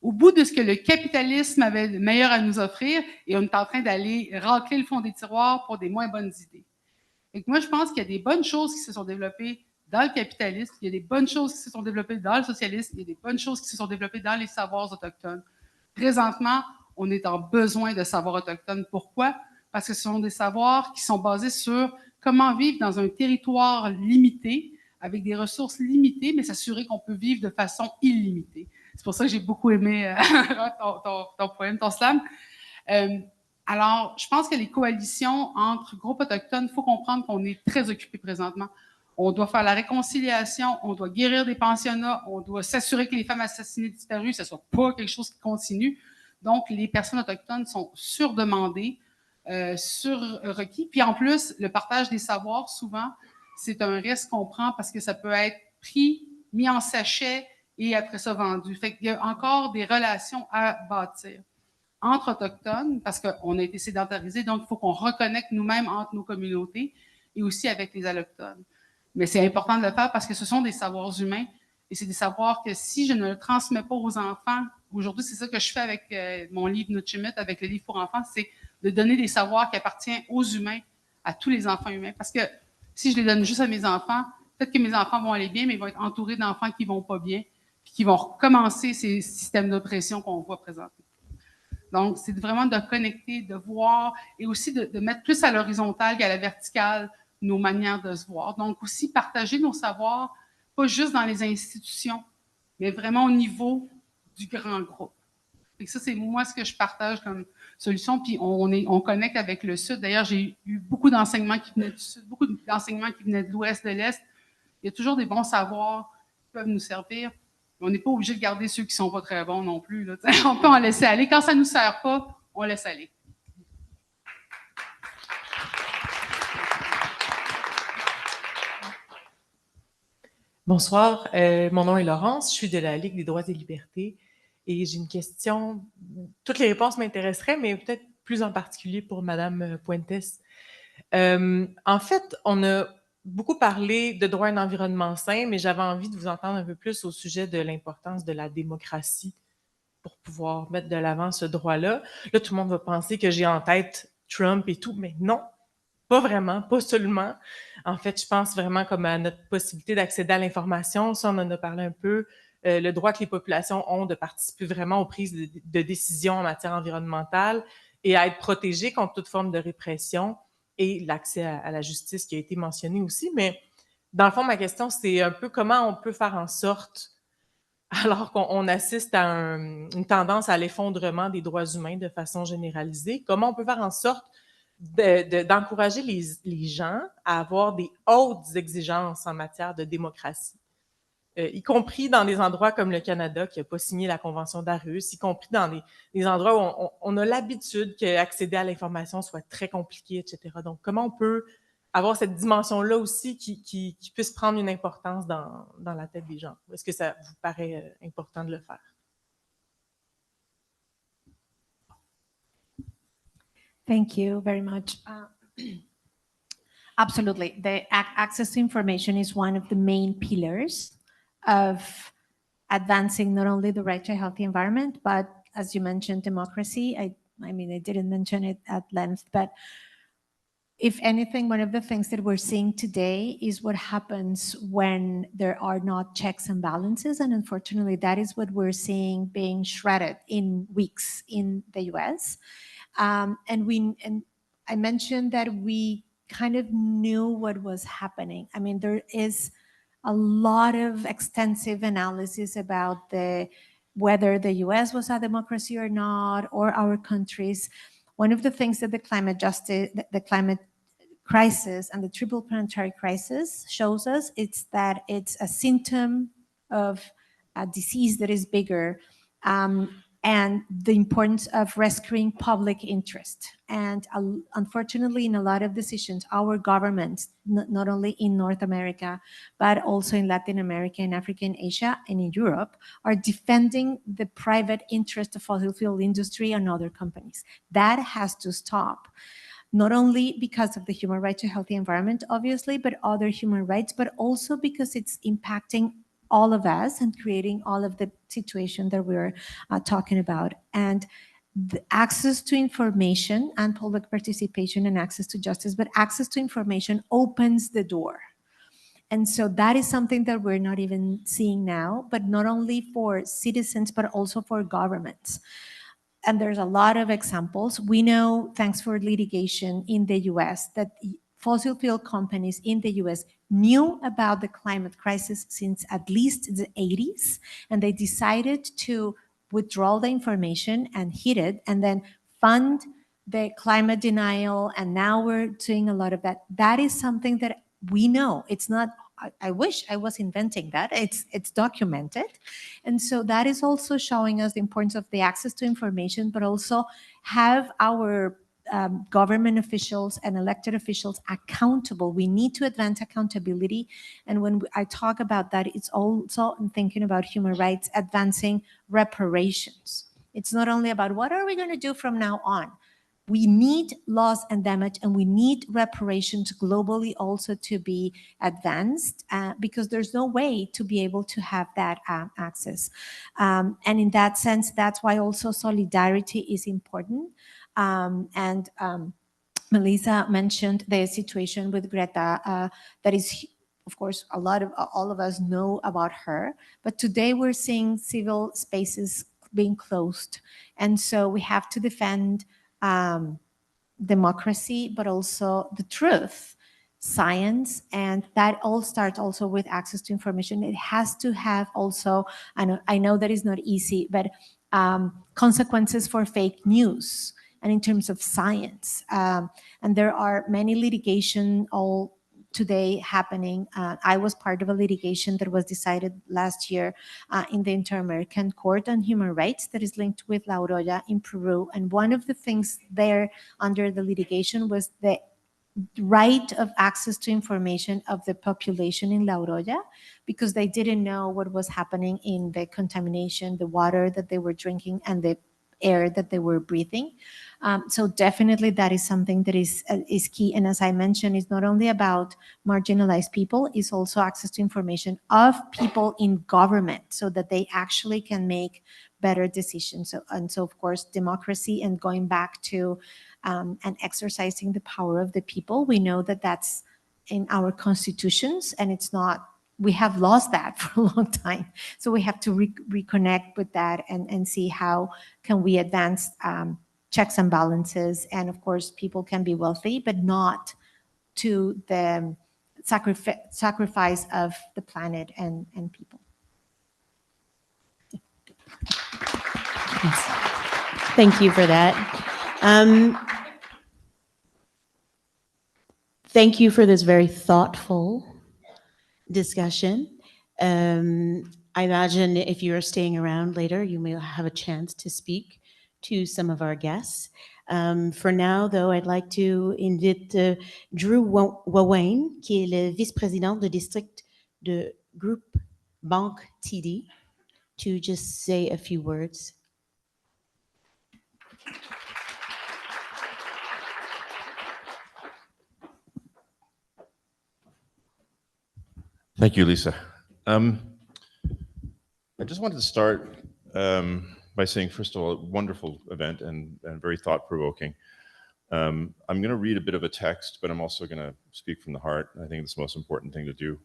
bout de ce que le capitalisme avait de meilleur à nous offrir et on est en train d'aller racler le fond des tiroirs pour des moins bonnes idées. Et moi, je pense qu'il y a des bonnes choses qui se sont développées dans le capitalisme, il y a des bonnes choses qui se sont développées dans le socialisme, il y a des bonnes choses qui se sont développées dans les savoirs autochtones. Présentement, on est en besoin de savoirs autochtones. Pourquoi? Parce que ce sont des savoirs qui sont basés sur comment vivre dans un territoire limité, avec des ressources limitées, mais s'assurer qu'on peut vivre de façon illimitée. C'est pour ça que j'ai beaucoup aimé ton poème, ton slam. Alors, je pense que les coalitions entre groupes autochtones, il faut comprendre qu'on est très occupés présentement. On doit faire la réconciliation, on doit guérir des pensionnats, on doit s'assurer que les femmes assassinées disparues, ce ne soit pas quelque chose qui continue. Donc, les personnes autochtones sont surdemandées, surrequis. Puis en plus, le partage des savoirs, souvent, c'est un risque qu'on prend parce que ça peut être pris, mis en sachet et après ça vendu. Fait qu'il y a encore des relations à bâtir entre autochtones, parce qu'on a été sédentarisés, donc il faut qu'on reconnecte nous-mêmes entre nos communautés et aussi avec les allochtones. Mais c'est important de le faire parce que ce sont des savoirs humains et c'est des savoirs que si je ne le transmets pas aux enfants, aujourd'hui c'est ça que je fais avec mon livre Nuchimit, avec le livre pour enfants, c'est de donner des savoirs qui appartiennent aux humains, à tous les enfants humains. Parce que si je les donne juste à mes enfants, peut-être que mes enfants vont aller bien, mais ils vont être entourés d'enfants qui ne vont pas bien, puis qui vont recommencer ces systèmes d'oppression qu'on voit présentement. Donc, c'est vraiment de connecter, de voir et aussi de mettre plus à l'horizontale qu'à la verticale nos manières de se voir. Donc, aussi partager nos savoirs, pas juste dans les institutions, mais vraiment au niveau du grand groupe. Et ça, c'est moi ce que je partage comme solution. Puis, on connecte avec le Sud. D'ailleurs, j'ai eu beaucoup d'enseignements qui venaient du Sud, beaucoup d'enseignements qui venaient de l'Ouest, de l'Est. Il y a toujours des bons savoirs qui peuvent nous servir. On n'est pas obligé de garder ceux qui ne sont pas très bons non plus. Là. On peut en laisser aller. Quand ça ne nous sert pas, on laisse aller. Bonsoir, mon nom est Laurence, je suis de la Ligue des droits et libertés et j'ai une question. Toutes les réponses m'intéresseraient, mais peut-être plus en particulier pour Madame Puentes. En fait, on a beaucoup parlé de droit à un environnement sain, mais j'avais envie de vous entendre un peu plus au sujet de l'importance de la démocratie pour pouvoir mettre de l'avant ce droit-là. Là, tout le monde va penser que j'ai en tête Trump et tout, mais non, pas vraiment, pas seulement. En fait, je pense vraiment comme à notre possibilité d'accéder à l'information. Ça, on en a parlé un peu. Le droit que les populations ont de participer vraiment aux prises de décisions en matière environnementale et à être protégées contre toute forme de répression et l'accès à la justice qui a été mentionné aussi. Mais dans le fond, ma question, c'est un peu comment on peut faire en sorte, alors qu'on assiste à une tendance à l'effondrement des droits humains de façon généralisée, comment on peut faire en sorte d'encourager les gens à avoir des hautes exigences en matière de démocratie, y compris dans des endroits comme le Canada qui n'a pas signé la Convention d'Aarhus, y compris dans des endroits où on a l'habitude qu'accéder à l'information soit très compliqué, etc. Donc, comment on peut avoir cette dimension-là aussi qui puisse prendre une importance dans la tête des gens? Est-ce que ça vous paraît important de le faire? Thank you very much. Absolutely. The access to information is one of the main pillars of advancing not only the right to a healthy environment, but as you mentioned, democracy. I mean, I didn't mention it at length, but if anything, one of the things that we're seeing today is what happens when there are not checks and balances. And unfortunately, that is what we're seeing being shredded in weeks in the US. And I mentioned that we kind of knew what was happening. I mean, there is a lot of extensive analysis about whether the US was a democracy or not, or our countries. one of the things that the climate justice, the climate crisis and the triple planetary crisis shows us, it's that it's a symptom of a disease that is bigger, and the importance of rescuing public interest. And unfortunately, in a lot of decisions, our governments, not only in North America, but also in Latin America, in Africa, in Asia, and in Europe, are defending the private interest of fossil fuel industry and other companies. That has to stop. Not only because of the human right to a healthy environment, obviously, but other human rights, but also because it's impacting all of us and creating all of the situation that we're talking about. And the access to information and public participation and access to justice, but access to information opens the door. And so that is something that we're not even seeing now, but not only for citizens, but also for governments. And there's a lot of examples. We know, thanks for litigation in the US, that fossil fuel companies in the US knew about the climate crisis since at least the 80s, and they decided to withdraw the information and hid it, and then fund the climate denial, and now we're doing a lot of that. That is something that we know. It's not, I wish I was inventing that. It's documented. And so that is also showing us the importance of the access to information, but also have our government officials and elected officials accountable. We need to advance accountability. And when I talk about that, it's also in thinking about human rights, advancing reparations. It's not only about what are we going to do from now on. We need loss and damage, and we need reparations globally also to be advanced, because there's no way to be able to have that access. And in that sense, that's why also solidarity is important. Melissa mentioned the situation with Greta, that is, of course, all of us know about her, but today we're seeing civil spaces being closed. And so we have to defend democracy, but also the truth, science, and that all starts also with access to information. It has to have also, I know that is not easy, but consequences for fake news and in terms of science. And there are many litigation all today happening. I was part of a litigation that was decided last year in the Inter-American Court on Human Rights that is linked with La Oroya in Peru. And one of the things there under the litigation was the right of access to information of the population in La Oroya, because they didn't know what was happening in the contamination, the water that they were drinking, and the air that they were breathing. So definitely that is something that is key. And as I mentioned, it's not only about marginalized people, it's also access to information of people in government so that they actually can make better decisions. So of course, democracy and going back to and exercising the power of the people. We know that that's in our constitutions, and it's not, we have lost that for a long time. So we have to reconnect with that and see how can we advance checks and balances. And of course, people can be wealthy, but not to the sacrifice of the planet and people. Yes. Thank you for that. Thank you for this very thoughtful discussion. I imagine if you're staying around later, you may have a chance to speak to some of our guests. For now, though, I'd like to invite Drew Wawayne, qui est le vice-président de district de Group Bank TD, to just say a few words. Thank you, Lisa. I just wanted to start by saying, first of all, wonderful event and very thought-provoking. I'm going to read a bit of a text, but I'm also going to speak from the heart. I think it's the most important thing to do.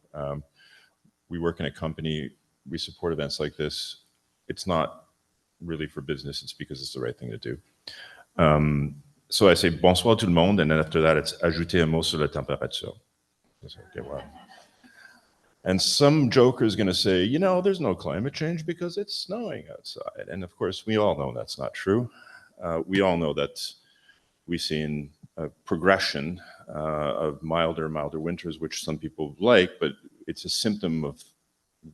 We work in a company, we support events like this. It's not really for business, it's because it's the right thing to do. So I say, bonsoir tout le monde, and then after that, it's ajouter un mot sur la température. Okay, wow. And some joker is going to say, you know, there's no climate change because it's snowing outside. And of course, we all know that's not true. We all know that we've seen a progression of milder winters, which some people like, but it's a symptom of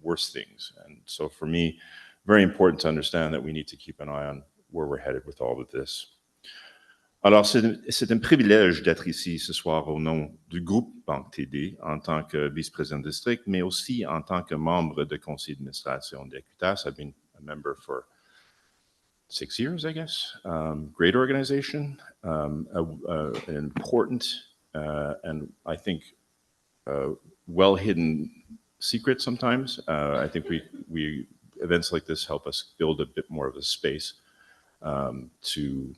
worse things. And so for me, very important to understand that we need to keep an eye on where we're headed with all of this. Alors, c'est un privilège d'être ici ce soir au nom du groupe Banque TD en tant que vice-président de district, mais aussi en tant que membre du conseil d'administration d'Equitas. I've been a member for 6 years, I guess. Great organization, an important and I think well-hidden secret sometimes. I think we events like this help us build a bit more of a space to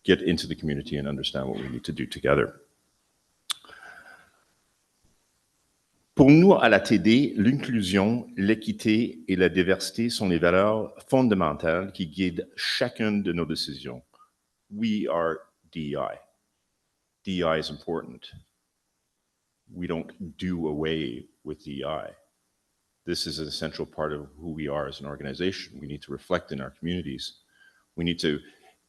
get into the community and understand what we need to do together. Pour nous, à la TD, l'inclusion, l'équité et la diversité sont les valeurs fondamentales qui guident chacune de nos décisions. We are DEI. DEI is important. We don't do away with DEI. This is an essential part of who we are as an organization. We need to reflect in our communities. We need to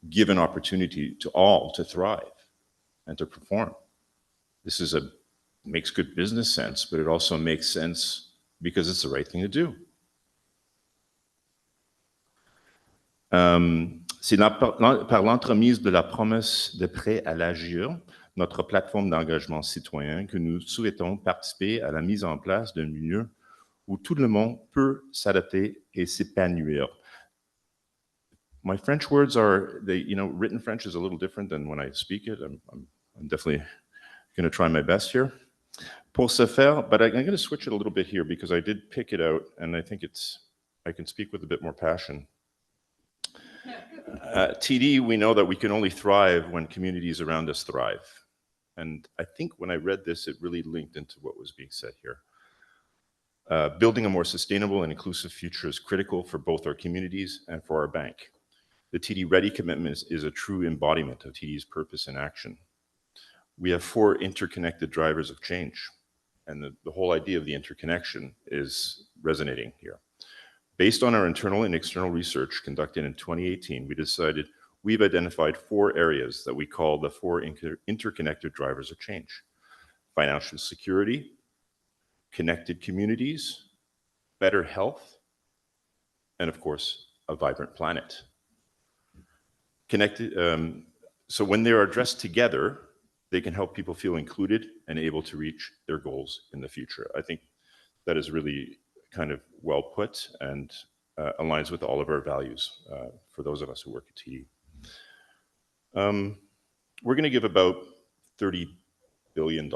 give an opportunity to all to thrive and to perform. This makes good business sense, but it also makes sense because it's the right thing to do. C'est par l'entremise de la promesse de prêt à l'agir, notre plateforme d'engagement citoyen, que nous souhaitons participer à la mise en place d'un milieu où tout le monde peut s'adapter et s'épanouir. My French words are, written French is a little different than when I speak it. I'm definitely going to try my best here. Pour ce faire, but I'm going to switch it a little bit here because I did pick it out and I think I can speak with a bit more passion. TD, we know that we can only thrive when communities around us thrive. And I think when I read this, it really linked into what was being said here. Building a more sustainable and inclusive future is critical for both our communities and for our bank. The TD Ready commitment is a true embodiment of TD's purpose and action. We have 4 interconnected drivers of change, and the whole idea of the interconnection is resonating here. Based on our internal and external research conducted in 2018, we decided we've identified 4 areas that we call the 4 interconnected drivers of change: financial security, connected communities, better health, and of course, a vibrant planet. So when they're addressed together, they can help people feel included and able to reach their goals in the future. I think that is really kind of well put and aligns with all of our values for those of us who work at TD. We're going to give about $30 billion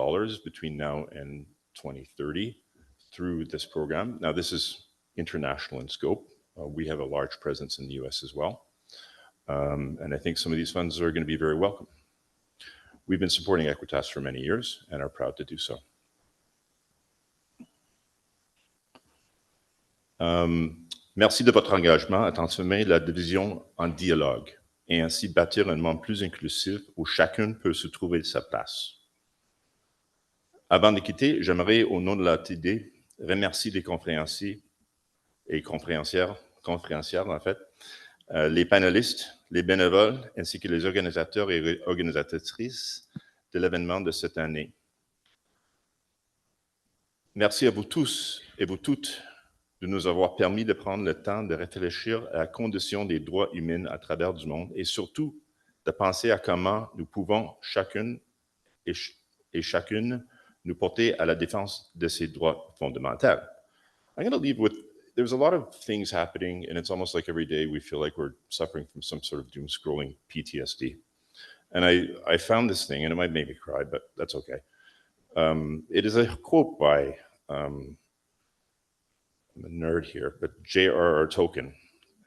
between now and 2030 through this program. Now, this is international in scope. We have a large presence in the US as well. And I think some of these funds are going to be very welcome. We've been supporting Equitas for many years and are proud to do so. Merci de votre engagement à transformer la division en dialogue et ainsi bâtir un monde plus inclusif où chacun peut se trouver sa place. Avant de quitter, j'aimerais, au nom de la TD, remercier les conférenciers et conférencières, en fait, les panélistes, les bénévoles, ainsi que les organisateurs et organisatrices de l'événement de cette année. Merci à vous tous et vous toutes de nous avoir permis de prendre le temps de réfléchir à la condition des droits humains à travers du monde et surtout de penser à comment nous pouvons chacune et chacune nous porter à la défense de ces droits fondamentaux. I'm going to leave with, there's a lot of things happening, and it's almost like every day we feel like we're suffering from some sort of doom-scrolling PTSD. And I found this thing, and it might make me cry, but that's okay. It is a quote by, I'm a nerd here, but J.R.R. Tolkien.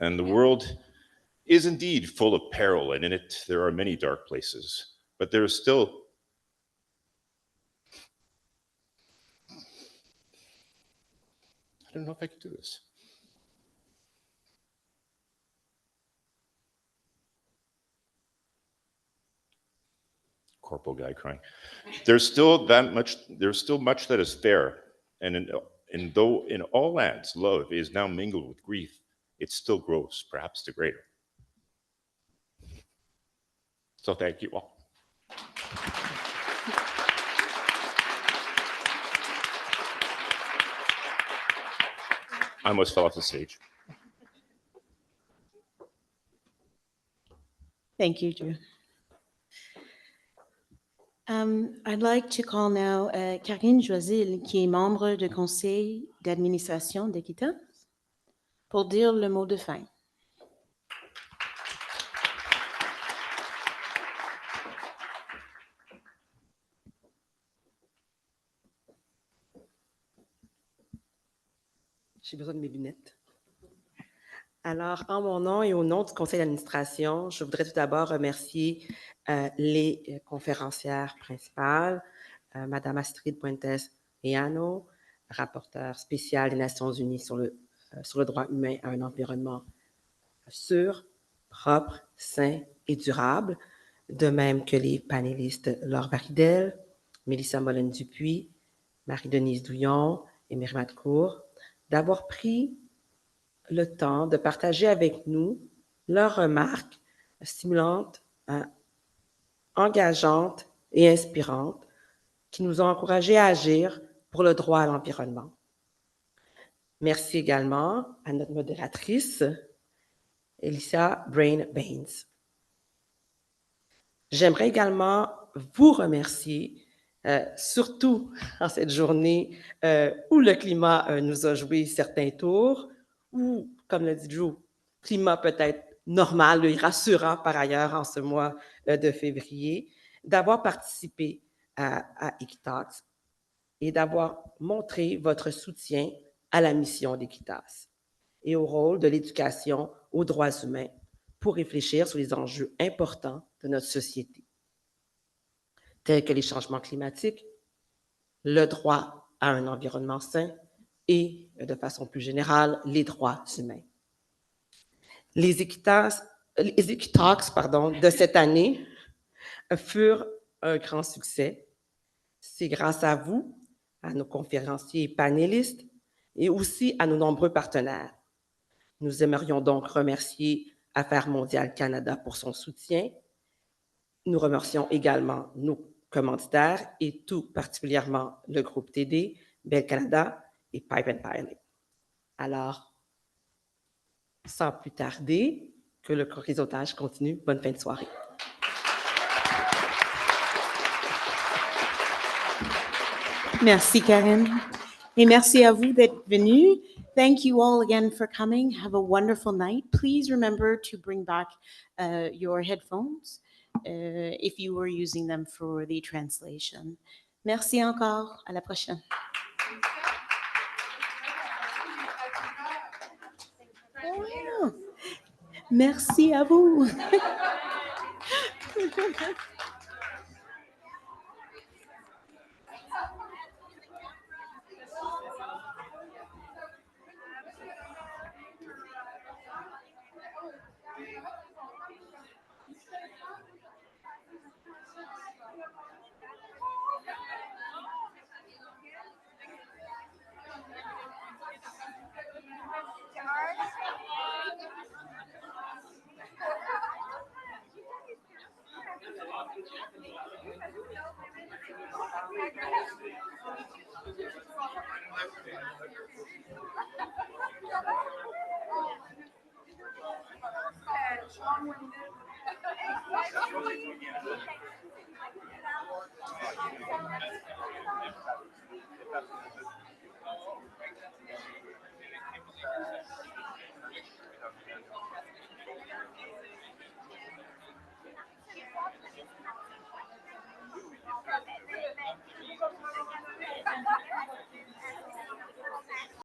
And the world is indeed full of peril, and in it there are many dark places, but there is still I don't know if I can do this. Corporal guy crying. There's still much that is fair, and though in all lands love is now mingled with grief, it still grows, perhaps to greater. So thank you all. I almost fell off the stage. Thank you, Drew. I'd like to call now Karine Joisil, qui est membre du conseil d'administration d'Equitas, pour dire le mot de fin. J'ai besoin de mes lunettes. Alors, en mon nom et au nom du conseil d'administration, je voudrais tout d'abord remercier les conférencières principales, Madame Astrid Puentes-Riano, rapporteure spéciale des Nations unies sur le droit humain à un environnement sûr, propre, sain et durable, de même que les panélistes Laure Varidel, Mélissa Molène-Dupuis, Marie-Denise Douillon et Myriam Cour, d'avoir pris le temps de partager avec nous leurs remarques stimulantes, engageantes et inspirantes qui nous ont encouragés à agir pour le droit à l'environnement. Merci également à notre modératrice, Elissa Brain-Baines. J'aimerais également vous remercier, surtout en cette journée où le climat nous a joué certains tours, ou, comme l'a dit Drew, climat peut-être normal et rassurant par ailleurs en ce mois de février, d'avoir participé à Equitas et d'avoir montré votre soutien à la mission d'Equitas et au rôle de l'éducation aux droits humains pour réfléchir sur les enjeux importants de notre société, tels que les changements climatiques, le droit à un environnement sain et, de façon plus générale, les droits humains. Les Equitalks de cette année furent un grand succès. C'est grâce à vous, à nos conférenciers et panélistes, et aussi à nos nombreux partenaires. Nous aimerions donc remercier Affaires mondiales Canada pour son soutien. Nous remercions également nos commanditaires et tout particulièrement le groupe TD, Bell Canada et Pipe & Pilot. Alors, sans plus tarder, que le réseautage continue. Bonne fin de soirée. Merci, Karine. Et merci à vous d'être venus. Thank you all again for coming. Have a wonderful night. Please remember to bring back your headphones if you were using them for the translation. Merci encore. À la prochaine. Oh, merci à vous. Sean